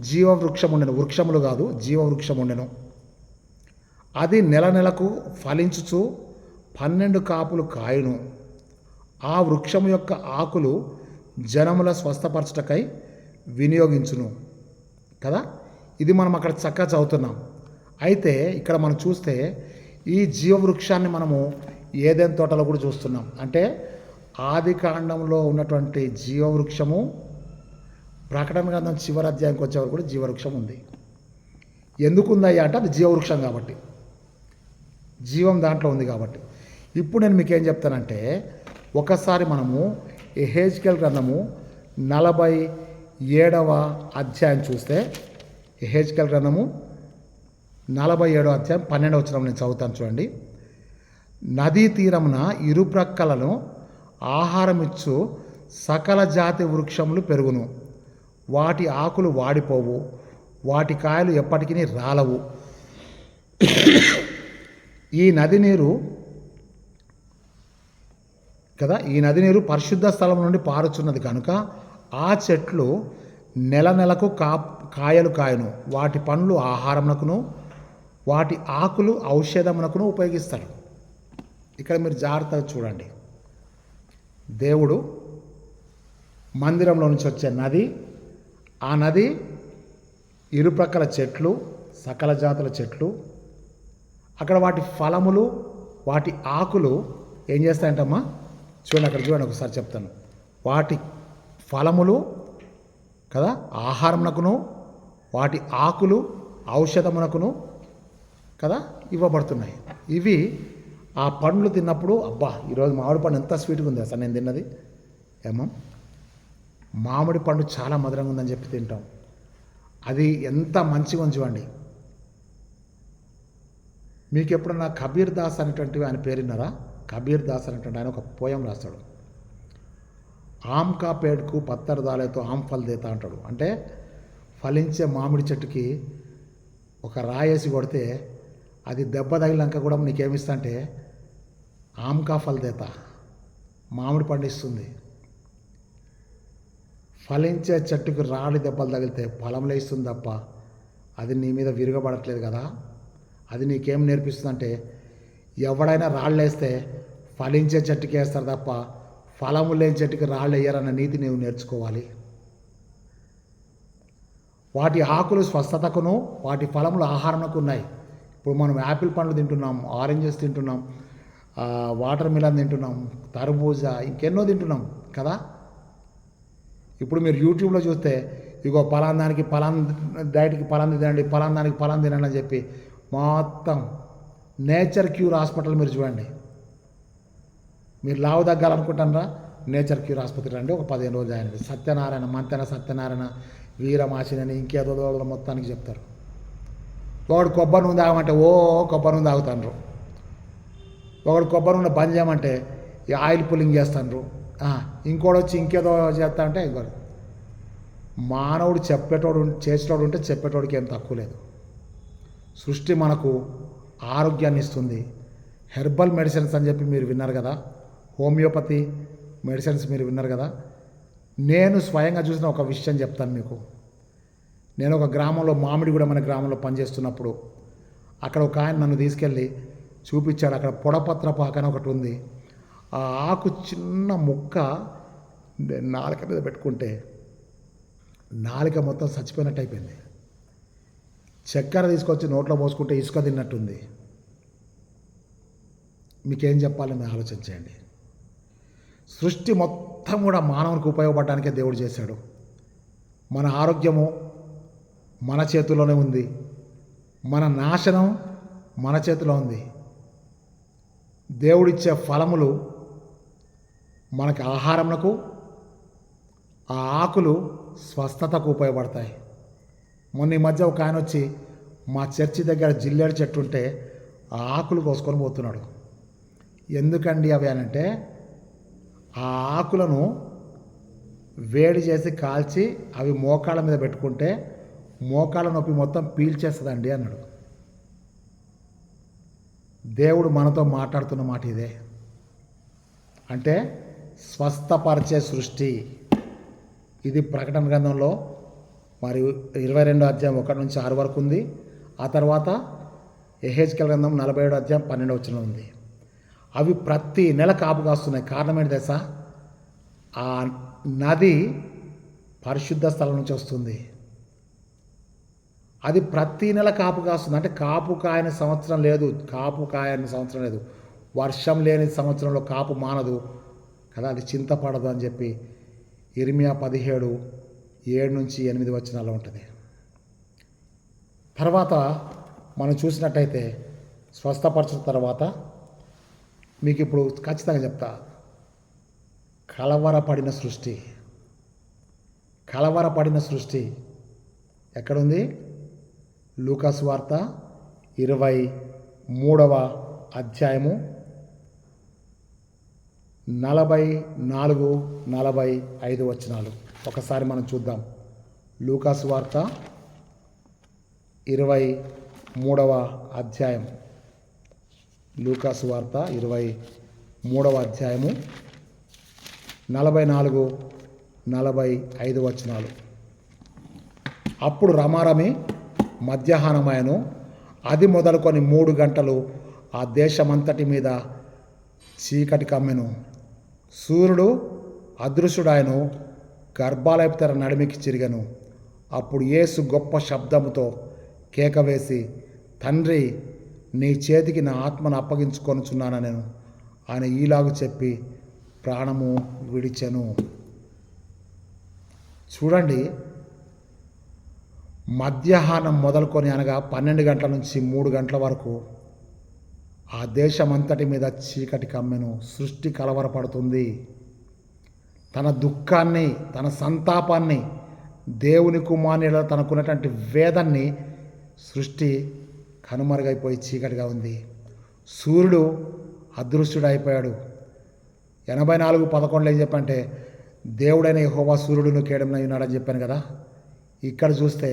జీవవృక్షం ఉండెను, వృక్షములు కాదు జీవవృక్షం ఉండెను. అది నెలకు ఫలించుచు 12 కాపులు కాయును. ఆ వృక్షము యొక్క ఆకులు జనముల స్వస్థపరచుటకై వినియోగించును కదా. ఇది మనం అక్కడ చక్కగా చదువుతున్నాం. అయితే ఇక్కడ మనం చూస్తే ఈ జీవవృక్షాన్ని మనము ఏదెన్ తోటలో కూడా చూస్తున్నాం. అంటే ఆది కాండంలో ఉన్నటువంటి జీవవృక్షము ప్రకటన గ్రంథం చివరి అధ్యాయంకి వచ్చేవారు కూడా జీవవృక్షం ఉంది. ఎందుకు ఉందయ్యా అంటే అది జీవవృక్షం కాబట్టి, జీవం దాంట్లో ఉంది కాబట్టి. ఇప్పుడు నేను మీకు ఏం చెప్తానంటే ఒకసారి మనము యెహెజ్కేలు గ్రంథము 47వ అధ్యాయం చూస్తే, యెహెజ్కేలు గ్రంథము 47వ అధ్యాయం 12వ వచనం నేను చదువుతాను చూడండి. నదీ తీరమున ఇరుప్రక్కలను ఆహారమిచ్చు సకల జాతి వృక్షములు పెరుగును, వాటి ఆకులు వాడిపోవు, వాటి కాయలు ఎప్పటికీ రాలవు. ఈ నది నీరు కదా, ఈ నది నీరు పరిశుద్ధ స్థలం నుండి పారుచున్నది కనుక ఆ చెట్లు నెలకు కాయలు కాయను, వాటి పండ్లు ఆహారమునకును వాటి ఆకులు ఔషధమునకును ఉపయోగిస్తాడు. ఇక్కడ మీరు జాగ్రత్తగా చూడండి, దేవుడు మందిరంలో నుంచి వచ్చే నది, ఆ నది ఇరుప్రక్కల చెట్లు, సకల జాతుల చెట్లు, అక్కడ వాటి ఫలములు వాటి ఆకులు ఏం చేస్తాయంటమ్మా చూడండి, అక్కడ చూడండి ఒకసారి చెప్తాను. వాటి ఫలములు కదా ఆహారమునకును వాటి ఆకులు ఔషధమునకును కదా ఇవ్వబడుతున్నాయి. ఇవి ఆ పండ్లు తిన్నప్పుడు అబ్బా ఈరోజు మామిడి పండు ఎంత స్వీట్గా ఉంది అసలు నేను తిన్నది ఏమో, మామిడి పండు చాలా మధురంగా ఉందని చెప్పి తింటాం. అది ఎంత మంచిగా ఉంది చూడండి. మీకు ఎప్పుడన్నా కబీర్ దాస్ అనేటువంటివి ఆయన పేరున్నారా? కబీర్ దాస్ అనేటువంటి ఆయన ఒక పోయం రాస్తాడు. ఆమ్ కా పేడ్కు పత్తర్ దాలేతో ఆమ్ ఫల్ దేతా అంటాడు. అంటే ఫలించే మామిడి చెట్టుకి ఒక రాయేసి కొడితే అది దెబ్బ తగిలినాక కూడా నీకేమిస్తా అంటే ఆమ్ కా ఫల్ దేతా, మామిడి పండిస్తుంది. ఫలించే చెట్టుకు రాడి దెబ్బలు తగిలితే ఫలంలో ఇస్తుంది తప్ప అది నీ మీద విరగబడట్లేదు కదా. అది నీకేం నేర్పిస్తుందంటే ఎవడైనా రాళ్ళు వేస్తే ఫలించే చెట్టుకి వేస్తారు తప్ప ఫలము లేని చెట్టుకి రాళ్ళు వేయరన్న నీతి నీవు నేర్చుకోవాలి. వాటి ఆకులు స్వస్థతకును వాటి ఫలములు ఆహారంకు ఉన్నాయి. ఇప్పుడు మనం యాపిల్ పండ్లు తింటున్నాం, ఆరెంజెస్ తింటున్నాం, వాటర్ మిలన్ తింటున్నాం, తర్బూజా ఇంకెన్నో తింటున్నాం కదా. ఇప్పుడు మీరు యూట్యూబ్లో చూస్తే ఇగో పలానా దానికి పలానా డైట్కి పలాంది తినండి, పలానా దానికి పలానా తినండి అని చెప్పి మొత్తం నేచర్ క్యూర్ హాస్పిటల్ మీరు చూడండి. మీరు లావు తగ్గాలనుకుంటారా నేచర్ క్యూర్ ఆసుపత్రి రండి, ఒక 15 రోజులు జాయిన్ అయ్యింది. సత్యనారాయణ మంతెన సత్యనారాయణ వీరమాసినని ఇంకేదో మొత్తానికి చెప్తారు. ఒకడు కొబ్బరి నూనె తాగమంటే కొబ్బరి నూనె తాగుతాండ్రు. ఒకడు కొబ్బరి నూనె బంద్ చేయమంటే ఈ ఆయిల్ పుల్లింగ్ చేస్తాండ్రు. ఇంకోటి వచ్చి ఇంకేదో చేస్తా అంటే ఇంకోటి. మానవుడు చేసేటోడు ఉంటే చెప్పేటోడికి ఏం తక్కువ లేదు. సృష్టి మనకు ఆరోగ్యాన్ని ఇస్తుంది. హెర్బల్ మెడిసిన్స్ అని చెప్పి మీరు విన్నారు కదా, హోమియోపతి మెడిసిన్స్ మీరు విన్నారు కదా. నేను స్వయంగా చూసిన ఒక విషయం చెప్తాను మీకు. నేను ఒక గ్రామంలో, మామిడిగూడెం అనే గ్రామంలో పనిచేస్తున్నప్పుడు అక్కడ ఒక ఆయన నన్ను తీసుకెళ్ళి చూపించాడు. అక్కడ పొడపత్ర పాక అని ఒకటి ఉంది. ఆ ఆకు చిన్న ముక్క నాలుక మీద పెట్టుకుంటే నాలుక మొత్తం చచ్చిపోయినట్టు అయిపోయింది. చక్కెర తీసుకొచ్చి నోట్లో పోసుకుంటే ఇసుక తిన్నట్టుంది. మీకేం చెప్పాలి మీరు ఆలోచించండి. సృష్టి మొత్తం కూడా మానవునికి ఉపయోగపడడానికే దేవుడు చేశాడు. మన ఆరోగ్యము మన చేతిలోనే ఉంది, మన నాశనం మన చేతిలో ఉంది. దేవుడిచ్చే ఫలములు మనకి ఆహారమునకు, ఆ ఆకులు స్వస్థతకు ఉపయోగపడతాయి. మొన్న ఈ మధ్య ఒక ఆయన వచ్చి మా చర్చి దగ్గర జిల్లేడు చెట్టు ఉంటే ఆ ఆకులు కోసుకొని పోతున్నాడు. ఎందుకండి అవి అనంటే, ఆ ఆకులను వేడి చేసి కాల్చి అవి మోకాళ్ళ మీద పెట్టుకుంటే మోకాళ్ళ నొప్పి మొత్తం పీల్చేస్తుందండి అన్నాడు. దేవుడు మనతో మాట్లాడుతున్న మాట ఇదే. అంటే స్వస్థపరిచే సృష్టి ఇది. ప్రకటన గ్రంథంలో మరి 22 అధ్యాయం 1 నుంచి 6 వరకు ఉంది. ఆ తర్వాత యెహెజ్కేలు గ్రంథం 47 అధ్యాయం 12 వచనం ఉంది. అవి ప్రతి నెల కాపు కాస్తున్నాయి. కారణం ఏంటి తెలుసా? ఆ నది పరిశుద్ధ స్థలం నుంచి వస్తుంది. అది ప్రతి నెల కాపు కాస్తుంది. అంటే కాపు కాయని సంవత్సరం లేదు, వర్షం లేని సంవత్సరంలో కాపు మానదు కదా, అది చింతపడదు అని చెప్పి ఇర్మియా 17:7-8 వచనాల్లో ఉంటుంది. తర్వాత మనం చూసినట్టయితే స్వస్థపరచిన తర్వాత మీకు ఇప్పుడు ఖచ్చితంగా చెప్తా, కలవరపడిన సృష్టి ఎక్కడుంది? లూకాసు వార్త 23వ అధ్యాయము 44-45 వచనాలు ఒకసారి మనం చూద్దాం. లూకాసు వార్త 23వ అధ్యాయం, లూకాసు వార్త 23వ అధ్యాయము 44-45 వచనాలు. అప్పుడు రమారమి మధ్యాహ్నమాయను, అది మొదలుకొని 3 గంటలు ఆ దేశమంతటి మీద చీకటి కమ్మెను. సూర్యుడు అదృశ్యుడాయను, గర్భాలయపు తెర నడిమికి చిరిగను. అప్పుడు యేసు గొప్ప శబ్దముతో కేక వేసి, తండ్రి, నీ చేతికి నా ఆత్మను అప్పగించుకొనుచున్నాను నేను. ఆయన ఈలాగు చెప్పి ప్రాణము విడిచెను. చూడండి, మధ్యాహ్నం మొదలుకొని అనగా 12 గంటల నుంచి 3 గంటల వరకు ఆ దేశమంతటి మీద చీకటి కమ్మెను. సృష్టి కలవరపడుతుంది. తన దుఃఖాన్ని, తన సంతాపాన్ని, దేవుని కుమారునిలో తనకున్నటువంటి వేదాన్ని సృష్టి కనుమరుగైపోయి చీకటిగా ఉంది. సూర్యుడు అదృశ్యుడైపోయాడు. 84:11 ఏం చెప్పంటే, దేవుడైన యెహోవా సూర్యుడును కేడమునై ఉన్నాడని చెప్పాను కదా. ఇక్కడ చూస్తే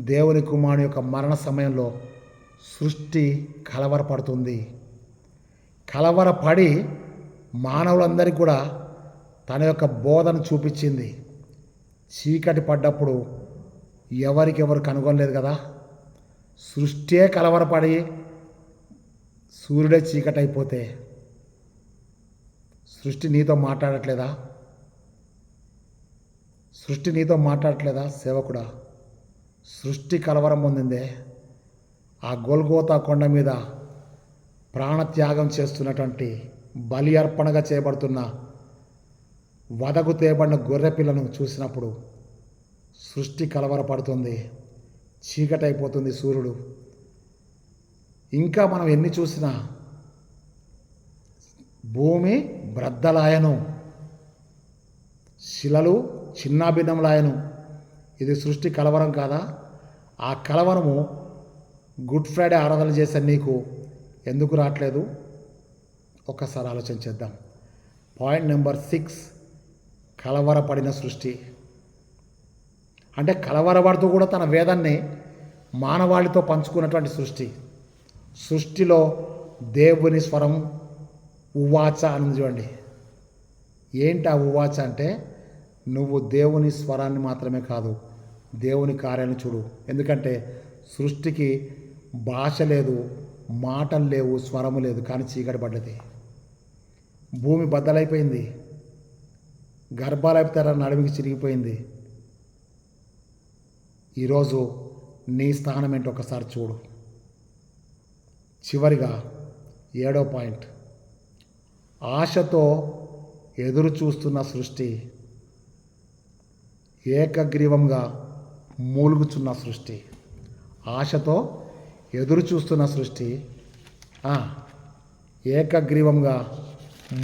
దేవుని కుమారుని యొక్క మరణ సమయంలో సృష్టి కలవరపడుతుంది. కలవరపడి మానవులందరికీ కూడా తన యొక్క బోధను చూపించింది. చీకటి పడ్డప్పుడు ఎవరికెవరు కనుగొనలేదు కదా. సృష్టియే కలవరపడి సూర్యుడే చీకటి అయిపోతే సృష్టి నీతో మాట్లాడట్లేదా? సేవకుడా? సృష్టి కలవరం పొందిందే. ఆ గొల్గోతా కొండ మీద ప్రాణత్యాగం చేస్తున్నటువంటి, బలి అర్పణగా చేయబడుతున్న, వదకు తేబడిన గొర్రె పిల్లను చూసినప్పుడు సృష్టి కలవరపడుతుంది, చీకటి అయిపోతుంది సూర్యుడు. ఇంకా మనం ఎన్ని చూసినా భూమి బ్రద్దలాయను, శిలలు చిన్నాభిన్నములాయను. ఇది సృష్టి కలవరం కాదా? ఆ కలవరము గుడ్ ఫ్రైడే ఆరాధన చేసే నీకు ఎందుకు రావట్లేదు? ఒక్కసారి ఆలోచన చేద్దాం. పాయింట్ నెంబర్ 6, కలవరపడిన సృష్టి. అంటే కలవరపడుతూ కూడా తన వేదాన్ని మానవాళితో పంచుకున్నటువంటి సృష్టి. సృష్టిలో దేవుని స్వరం ఉవాచ అని చూడండి. ఏంటి ఆ ఉవాచ అంటే, నువ్వు దేవుని స్వరాన్ని మాత్రమే కాదు, దేవుని కార్యాలను చూడు. ఎందుకంటే సృష్టికి భాష లేదు, మాటలు లేవు, స్వరము లేదు, కానీ చీకటి పడ్డది. భూమి బద్దలైపోయింది, గర్భాలైపోతారా నడుమికి చిరిగిపోయింది. ఈరోజు నీ స్థానం ఏంటో ఒకసారి చూడు. చివరిగా 7వ పాయింట్, ఆశతో ఎదురు చూస్తున్న సృష్టి, ఏకగ్రీవంగా మూలుగుచున్న సృష్టి. ఆశతో ఎదురు చూస్తున్న సృష్టి, ఏకగ్రీవంగా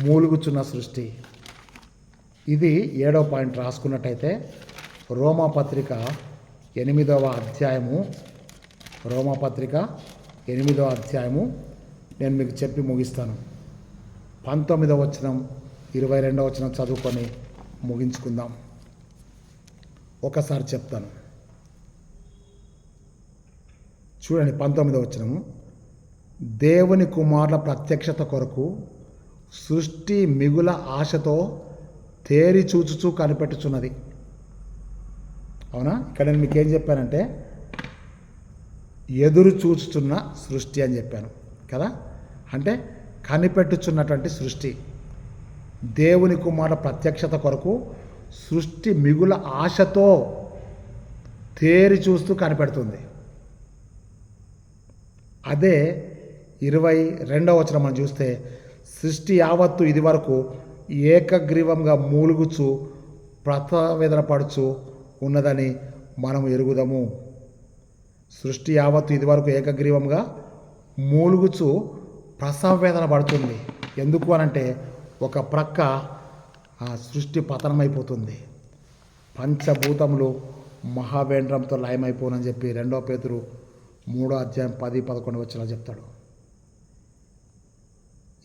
మూలుగుచున్న సృష్టి. ఇది 7వ పాయింట్ రాసుకున్నట్టయితే రోమాపత్రిక 8వ అధ్యాయము, రోమాపత్రిక 8వ అధ్యాయము నేను మీకు చెప్పి ముగిస్తాను. 19వ వచనం 22వ వచనం చదువుకొని ముగించుకుందాం. ఒకసారి చెప్తాను చూడండి. 19వ వచనము, దేవుని కుమారుల ప్రత్యక్షత కొరకు సృష్టి మిగుల ఆశతో తేరి చూచుచూ కనిపెట్టుచున్నది. అవునా? ఇక్కడ నేను మీకు ఏం చెప్పానంటే ఎదురు చూచుచున్న సృష్టి అని చెప్పాను కదా. అంటే కనిపెట్టుచున్నటువంటి సృష్టి. దేవుని కుమారుల ప్రత్యక్షత కొరకు సృష్టి మిగుల ఆశతో తేరి చూస్తూ కనిపెడుతుంది. అదే 22వ వచనం మనం చూస్తే, సృష్టి యావత్తు ఇది వరకు ఏకగ్రీవంగా మూలుగుచు ప్రసవేదన పడుచు ఉన్నదని మనం ఎరుగుదాము. సృష్టి యావత్తు ఇది వరకు ఏకగ్రీవంగా మూలుగుచు ప్రసవేదన పడుతుంది. ఎందుకు అనంటే ఒక ప్రక్క ఆ సృష్టి పతనమైపోతుంది, పంచభూతములు మహావేంద్రంతో లయమైపోనని చెప్పి 2 పేతురు 3వ అధ్యాయం 10-11 వచనాలు చెప్తాడు.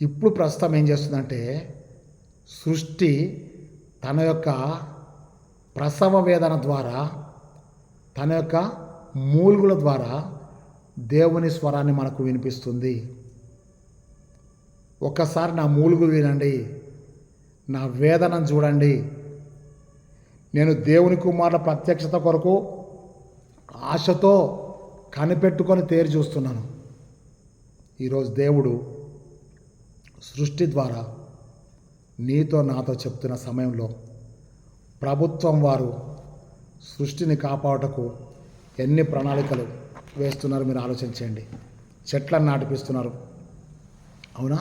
ఇప్పుడు ప్రస్తుతం ఏం చేస్తుందంటే సృష్టి తన యొక్క ప్రసవ వేదన ద్వారా, తన యొక్క మూలుగుల ద్వారా దేవుని స్వరాన్ని మనకు వినిపిస్తుంది. ఒక్కసారి నా మూలుగులు వినండి, నా వేదనను చూడండి. నేను దేవుని కుమారుల ప్రత్యక్షత కొరకు ఆశతో కనిపెట్టుకొని తేరి చూస్తున్నాను. ఈరోజు దేవుడు సృష్టి ద్వారా నీతో నాతో చెప్తున్న సమయంలో ప్రభుత్వం వారు సృష్టిని కాపాడటకు ఎన్ని ప్రణాళికలు వేస్తున్నారు మీరు ఆలోచించండి. చెట్లను నాటిపిస్తున్నారు, అవునా?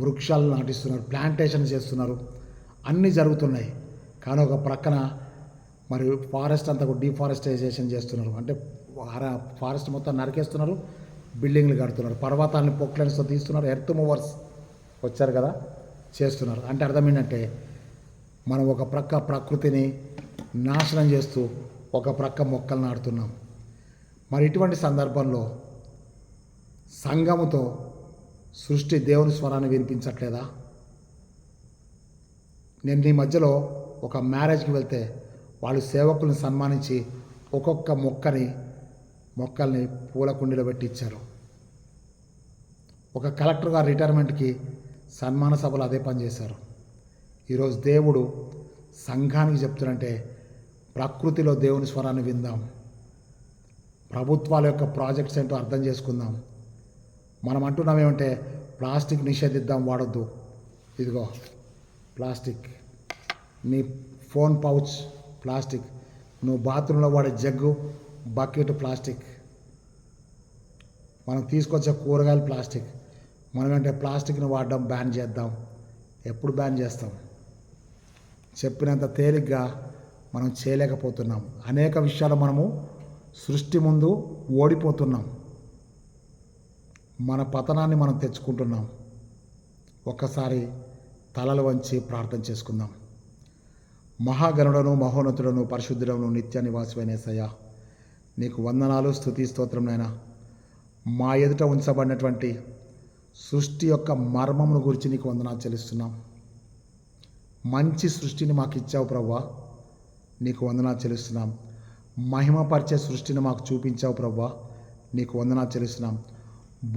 వృక్షాలు నాటిస్తున్నారు, ప్లాంటేషన్ చేస్తున్నారు, అన్నీ జరుగుతున్నాయి. కానీ ఒక ప్రక్కన మరి ఫారెస్ట్ అంతా డిఫారెస్టైజేషన్ చేస్తున్నారు. అంటే ఫారెస్ట్ మొత్తం నరికేస్తున్నారు, బిల్డింగ్లు కడుతున్నారు, పర్వతాలను పొక్లెన్స్తో తీస్తున్నారు, ఎర్త్ మూవర్స్ వచ్చారు కదా, చేస్తున్నారు. అంటే అర్థం ఏంటంటే మనం ఒక ప్రక్క ప్రకృతిని నాశనం చేస్తూ ఒక ప్రక్క మొక్కలు నాటుతున్నాం. మరి ఇటువంటి సందర్భంలో సంఘముతో సృష్టి దేవుని స్వరాన్ని వినిపించట్లేదా? నేను ఈ మధ్యలో ఒక మ్యారేజ్కి వెళ్తే వాళ్ళు సేవకులను సన్మానించి ఒక్కొక్క మొక్కల్ని పూల కుండీలో పెట్టి ఇచ్చారు. ఒక కలెక్టర్ గారు రిటైర్మెంట్కి సన్మాన సభలు అదే పని చేశారు. ఈరోజు దేవుడు సంఘానికి చెప్తున్నంటే ప్రకృతిలో దేవుని స్వరాన్ని విందాం. ప్రభుత్వాల యొక్క ప్రాజెక్ట్స్ ఏంటో అర్థం చేసుకుందాం. మనం అంటున్నాం ఏమంటే ప్లాస్టిక్ నిషేధిద్దాం, వాడొద్దు. ఇదిగో ప్లాస్టిక్, నీ ఫోన్ పౌచ్ ప్లాస్టిక్, నువ్వు బాత్రూంలో వాడే జగ్గు బకెట్ ప్లాస్టిక్, మనం తీసుకొచ్చే కూరగాయలు ప్లాస్టిక్. మనం అంటే ప్లాస్టిక్ని వాడడం బ్యాన్ చేద్దాం. ఎప్పుడు బ్యాన్ చేస్తాం? చెప్పినంత తేలిగ్గా మనం చేయలేకపోతున్నాం. అనేక విషయాలు మనము సృష్టి ముందు ఓడిపోతున్నాం. మన పతనాన్ని మనం తెచ్చుకుంటున్నాం. ఒక్కసారి తలలు వంచి ప్రార్థన చేసుకుందాం. మహాగణుడను మహోన్నతుడను పరిశుద్ధుడను నిత్య నివాసమైన యేసయ్యా, నీకు వందనాలు, స్తుతి, స్తోత్రం నాయనా. మా ఎదుట ఉంచబడినటువంటి సృష్టి యొక్క మర్మమును గురించి నీకు వందనాలు చెల్లిస్తున్నాం. మంచి సృష్టిని మాకు ఇచ్చావు ప్రభువా, నీకు వందనాలు చెల్లిస్తున్నాం. మహిమపరిచే సృష్టిని మాకు చూపించావు ప్రభువా, నీకు వందనాలు చెల్లిస్తున్నాం.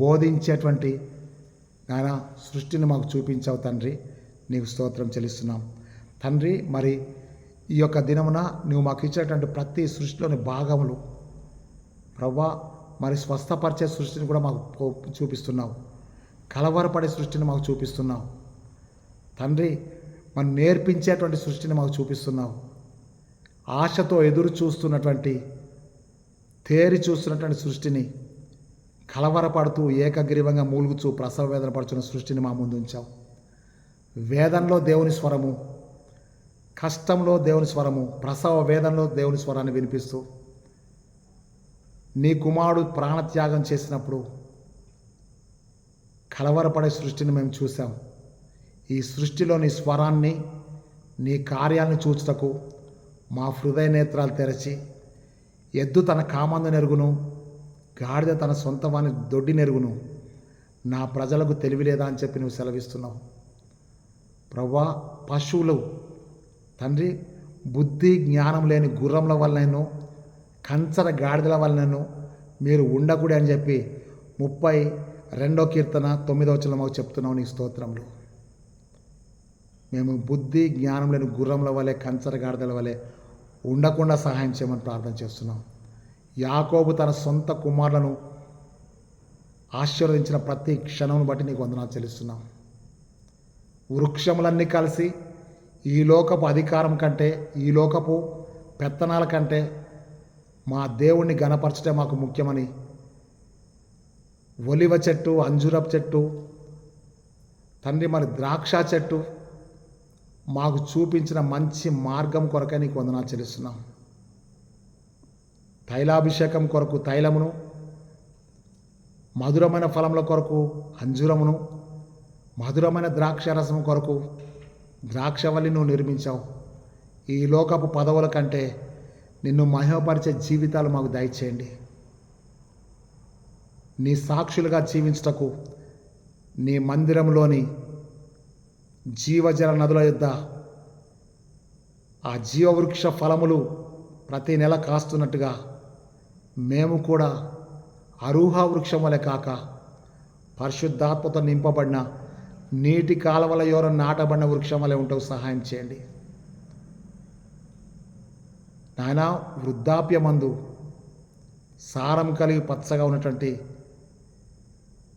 బోధించేటువంటి నాయన సృష్టిని మాకు చూపించావు తండ్రి, నీకు స్తోత్రం చెల్లిస్తున్నాం తండ్రి. మరి ఈ యొక్క దినమున నువ్వు మాకు ఇచ్చేటువంటి ప్రతి సృష్టిలోని భాగములు ప్రభువా, మరి స్వస్థపరిచే సృష్టిని కూడా మాకు చూపిస్తున్నావు. కలవరపడే సృష్టిని మాకు చూపిస్తున్నావు తండ్రి. మనం నేర్పించేటువంటి సృష్టిని మాకు చూపిస్తున్నావు. ఆశతో ఎదురు చూస్తున్నటువంటి, తేరి చూస్తున్నటువంటి సృష్టిని, కలవరపడుతూ ఏకగ్రీవంగా మూలుగుచూ ప్రసవ వేదన పడుతున్న సృష్టిని మా ముందు ఉంచావు. వేదనలో దేవుని స్వరము, కష్టంలో దేవుని స్వరము, ప్రసవ వేదనలో దేవుని స్వరాన్ని వినిపిస్తూ నీ కుమారుడు ప్రాణత్యాగం చేసినప్పుడు కలవరపడే సృష్టిని మేము చూసాం. ఈ సృష్టిలో నీ స్వరాన్ని, నీ కార్యాన్ని చూచుటకు మా హృదయ నేత్రాలు తెరచి, ఎద్దు తన కామందు నెరుగును, గాడిద తన సొంత వాని దొడ్డి నెరుగును, నా ప్రజలకు తెలివిలేదా అని చెప్పి నువ్వు సెలవిస్తున్నావు ప్రభువా. పశువులు తండ్రి బుద్ధి జ్ఞానం లేని గుర్రంల వలనను, కంచర గాడిదల వలనను మీరు ఉండకూడదు అని చెప్పి 32వ కీర్తన 9వ వచనంలో మాకు చెప్తున్నావు నీ స్తోత్రంలో. మేము బుద్ధి జ్ఞానం లేని గుర్రంల వలె, కంచర గాడిదల వలె ఉండకుండా సహాయం చేయమని ప్రార్థన చేస్తున్నాం. యాకోబు తన సొంత కుమారులను ఆశీర్వదించిన ప్రతి క్షణం బట్టి నీకు వందనాలు చెల్లిస్తున్నాం. వృక్షములన్నీ కలిసి ఈ లోకపు అధికారం కంటే, ఈ లోకపు పెత్తనాల కంటే మా దేవుణ్ణి గణపరచటే మాకు ముఖ్యమని ఒలివ చెట్టు, అంజూరపు చెట్టు తండ్రి, మరి ద్రాక్ష చెట్టు మాకు చూపించిన మంచి మార్గం కొరకే నీకు వందనాలు చెల్లిస్తున్నాం. తైలాభిషేకం కొరకు తైలమును, మధురమైన ఫలముల కొరకు అంజూరమును, మధురమైన ద్రాక్ష రసం కొరకు ద్రాక్షవల్లి నువ్వు నిర్మించావు. ఈ లోకపు పదవుల కంటే నిన్ను మహిమపరిచే జీవితాలు మాకు దయచేయండి. నీ సాక్షులుగా జీవించుటకు నీ మందిరంలోని జీవజల నదుల యొద్ద ఆ జీవవృక్ష ఫలములు ప్రతి నెల కాస్తున్నట్టుగా మేము కూడా అరూహ వృక్షం వలె కాక, పరిశుద్ధాత్మతో నింపబడిన నీటి కాలవల యోర నాటబడిన వృక్షం వలె ఉంటావు. సహాయం చేయండి నాయన. వృద్ధాప్యమందు సారం కలిగి పచ్చగా ఉన్నటువంటి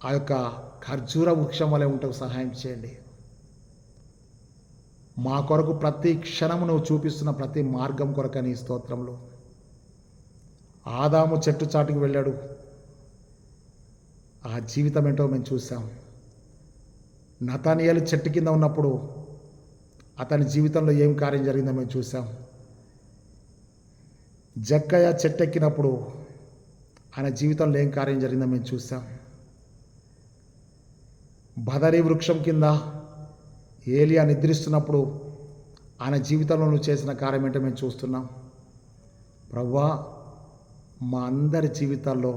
ఆ యొక్క ఖర్జూర వృక్షం వలె ఉంటావు. సహాయం చేయండి. మా కొరకు ప్రతి క్షణము నువ్వు చూపిస్తున్న ప్రతి మార్గం కొరకు నీ స్తోత్రంలో. ఆదాము చెట్టు చాటుకు వెళ్ళాడు, ఆ జీవితం ఏంటో మేము చూసాం. నతానియేలు చెట్టు కింద ఉన్నప్పుడు అతని జీవితంలో ఏం కార్యం జరిగిందో మేము చూసాం. జక్కయ్య చెట్టు ఎక్కినప్పుడు ఆయన జీవితంలో ఏం కార్యం జరిగిందో మేము చూసాం. బదరీ వృక్షం కింద ఏలియా నిద్రిస్తున్నప్పుడు ఆయన జీవితంలో నువ్వు చేసిన కార్యం ఏంటో మేము చూస్తున్నాం. ప్రభువా, మా అందరి జీవితాల్లో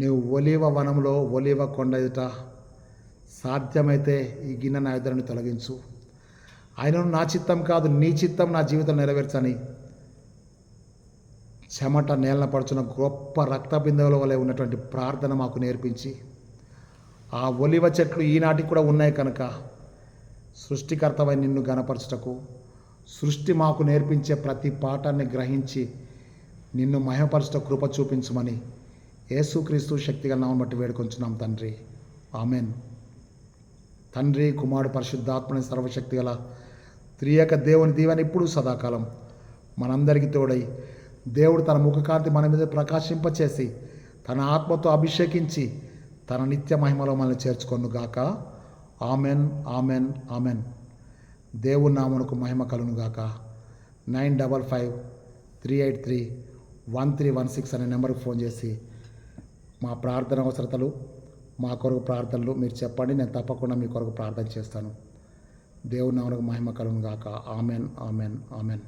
నీవు ఒలీవ వనంలో, ఒలీవ కొండ ఎదుట సాధ్యమైతే ఈ గిన్నె నా ఎదురుని తొలగించు, ఆయనను నా చిత్తం కాదు నీ చిత్తం నా జీవితం నెరవేర్చని చెమట నేలన పడుచున్న గొప్ప రక్త బిందువుల వలె ఉన్నటువంటి ప్రార్థన మాకు నేర్పించి, ఆ ఒలివ చెట్లు ఈనాటికి కూడా ఉన్నాయి కనుక సృష్టికర్తవై నిన్ను గణపరచుటకు, సృష్టి మాకు నేర్పించే ప్రతి పాఠాన్ని గ్రహించి నిన్ను మహిమపరచుట కృప చూపించమని యేసుక్రీస్తు శక్తిగల నామమున బట్టి వేడుకొంచున్నాం తండ్రి. ఆమెన్. తండ్రి, కుమారుడు, పరిశుద్ధాత్మని సర్వశక్తి గల త్రియక దేవుని దీవెన ఇప్పుడు సదాకాలం మనందరికీ తోడై, దేవుడు తన ముఖకాంతి మన మీద ప్రకాశింపచేసి తన ఆత్మతో అభిషేకించి తన నిత్య మహిమలో మనల్ని చేర్చుకొనుగాక. Amen, amen, amen. దేవుని నామమునకు మహిమ కలుగునుగాక. 9553831316 అనే నెంబర్కి ఫోన్ చేసి మా ప్రార్థన అవసరతలు, మా కొరకు ప్రార్థనలు మీరు చెప్పండి. నేను తప్పకుండా మీ కొరకు ప్రార్థన చేస్తాను. దేవుని నామమునకు మహిమ కలుగును గాక. Amen, amen, amen.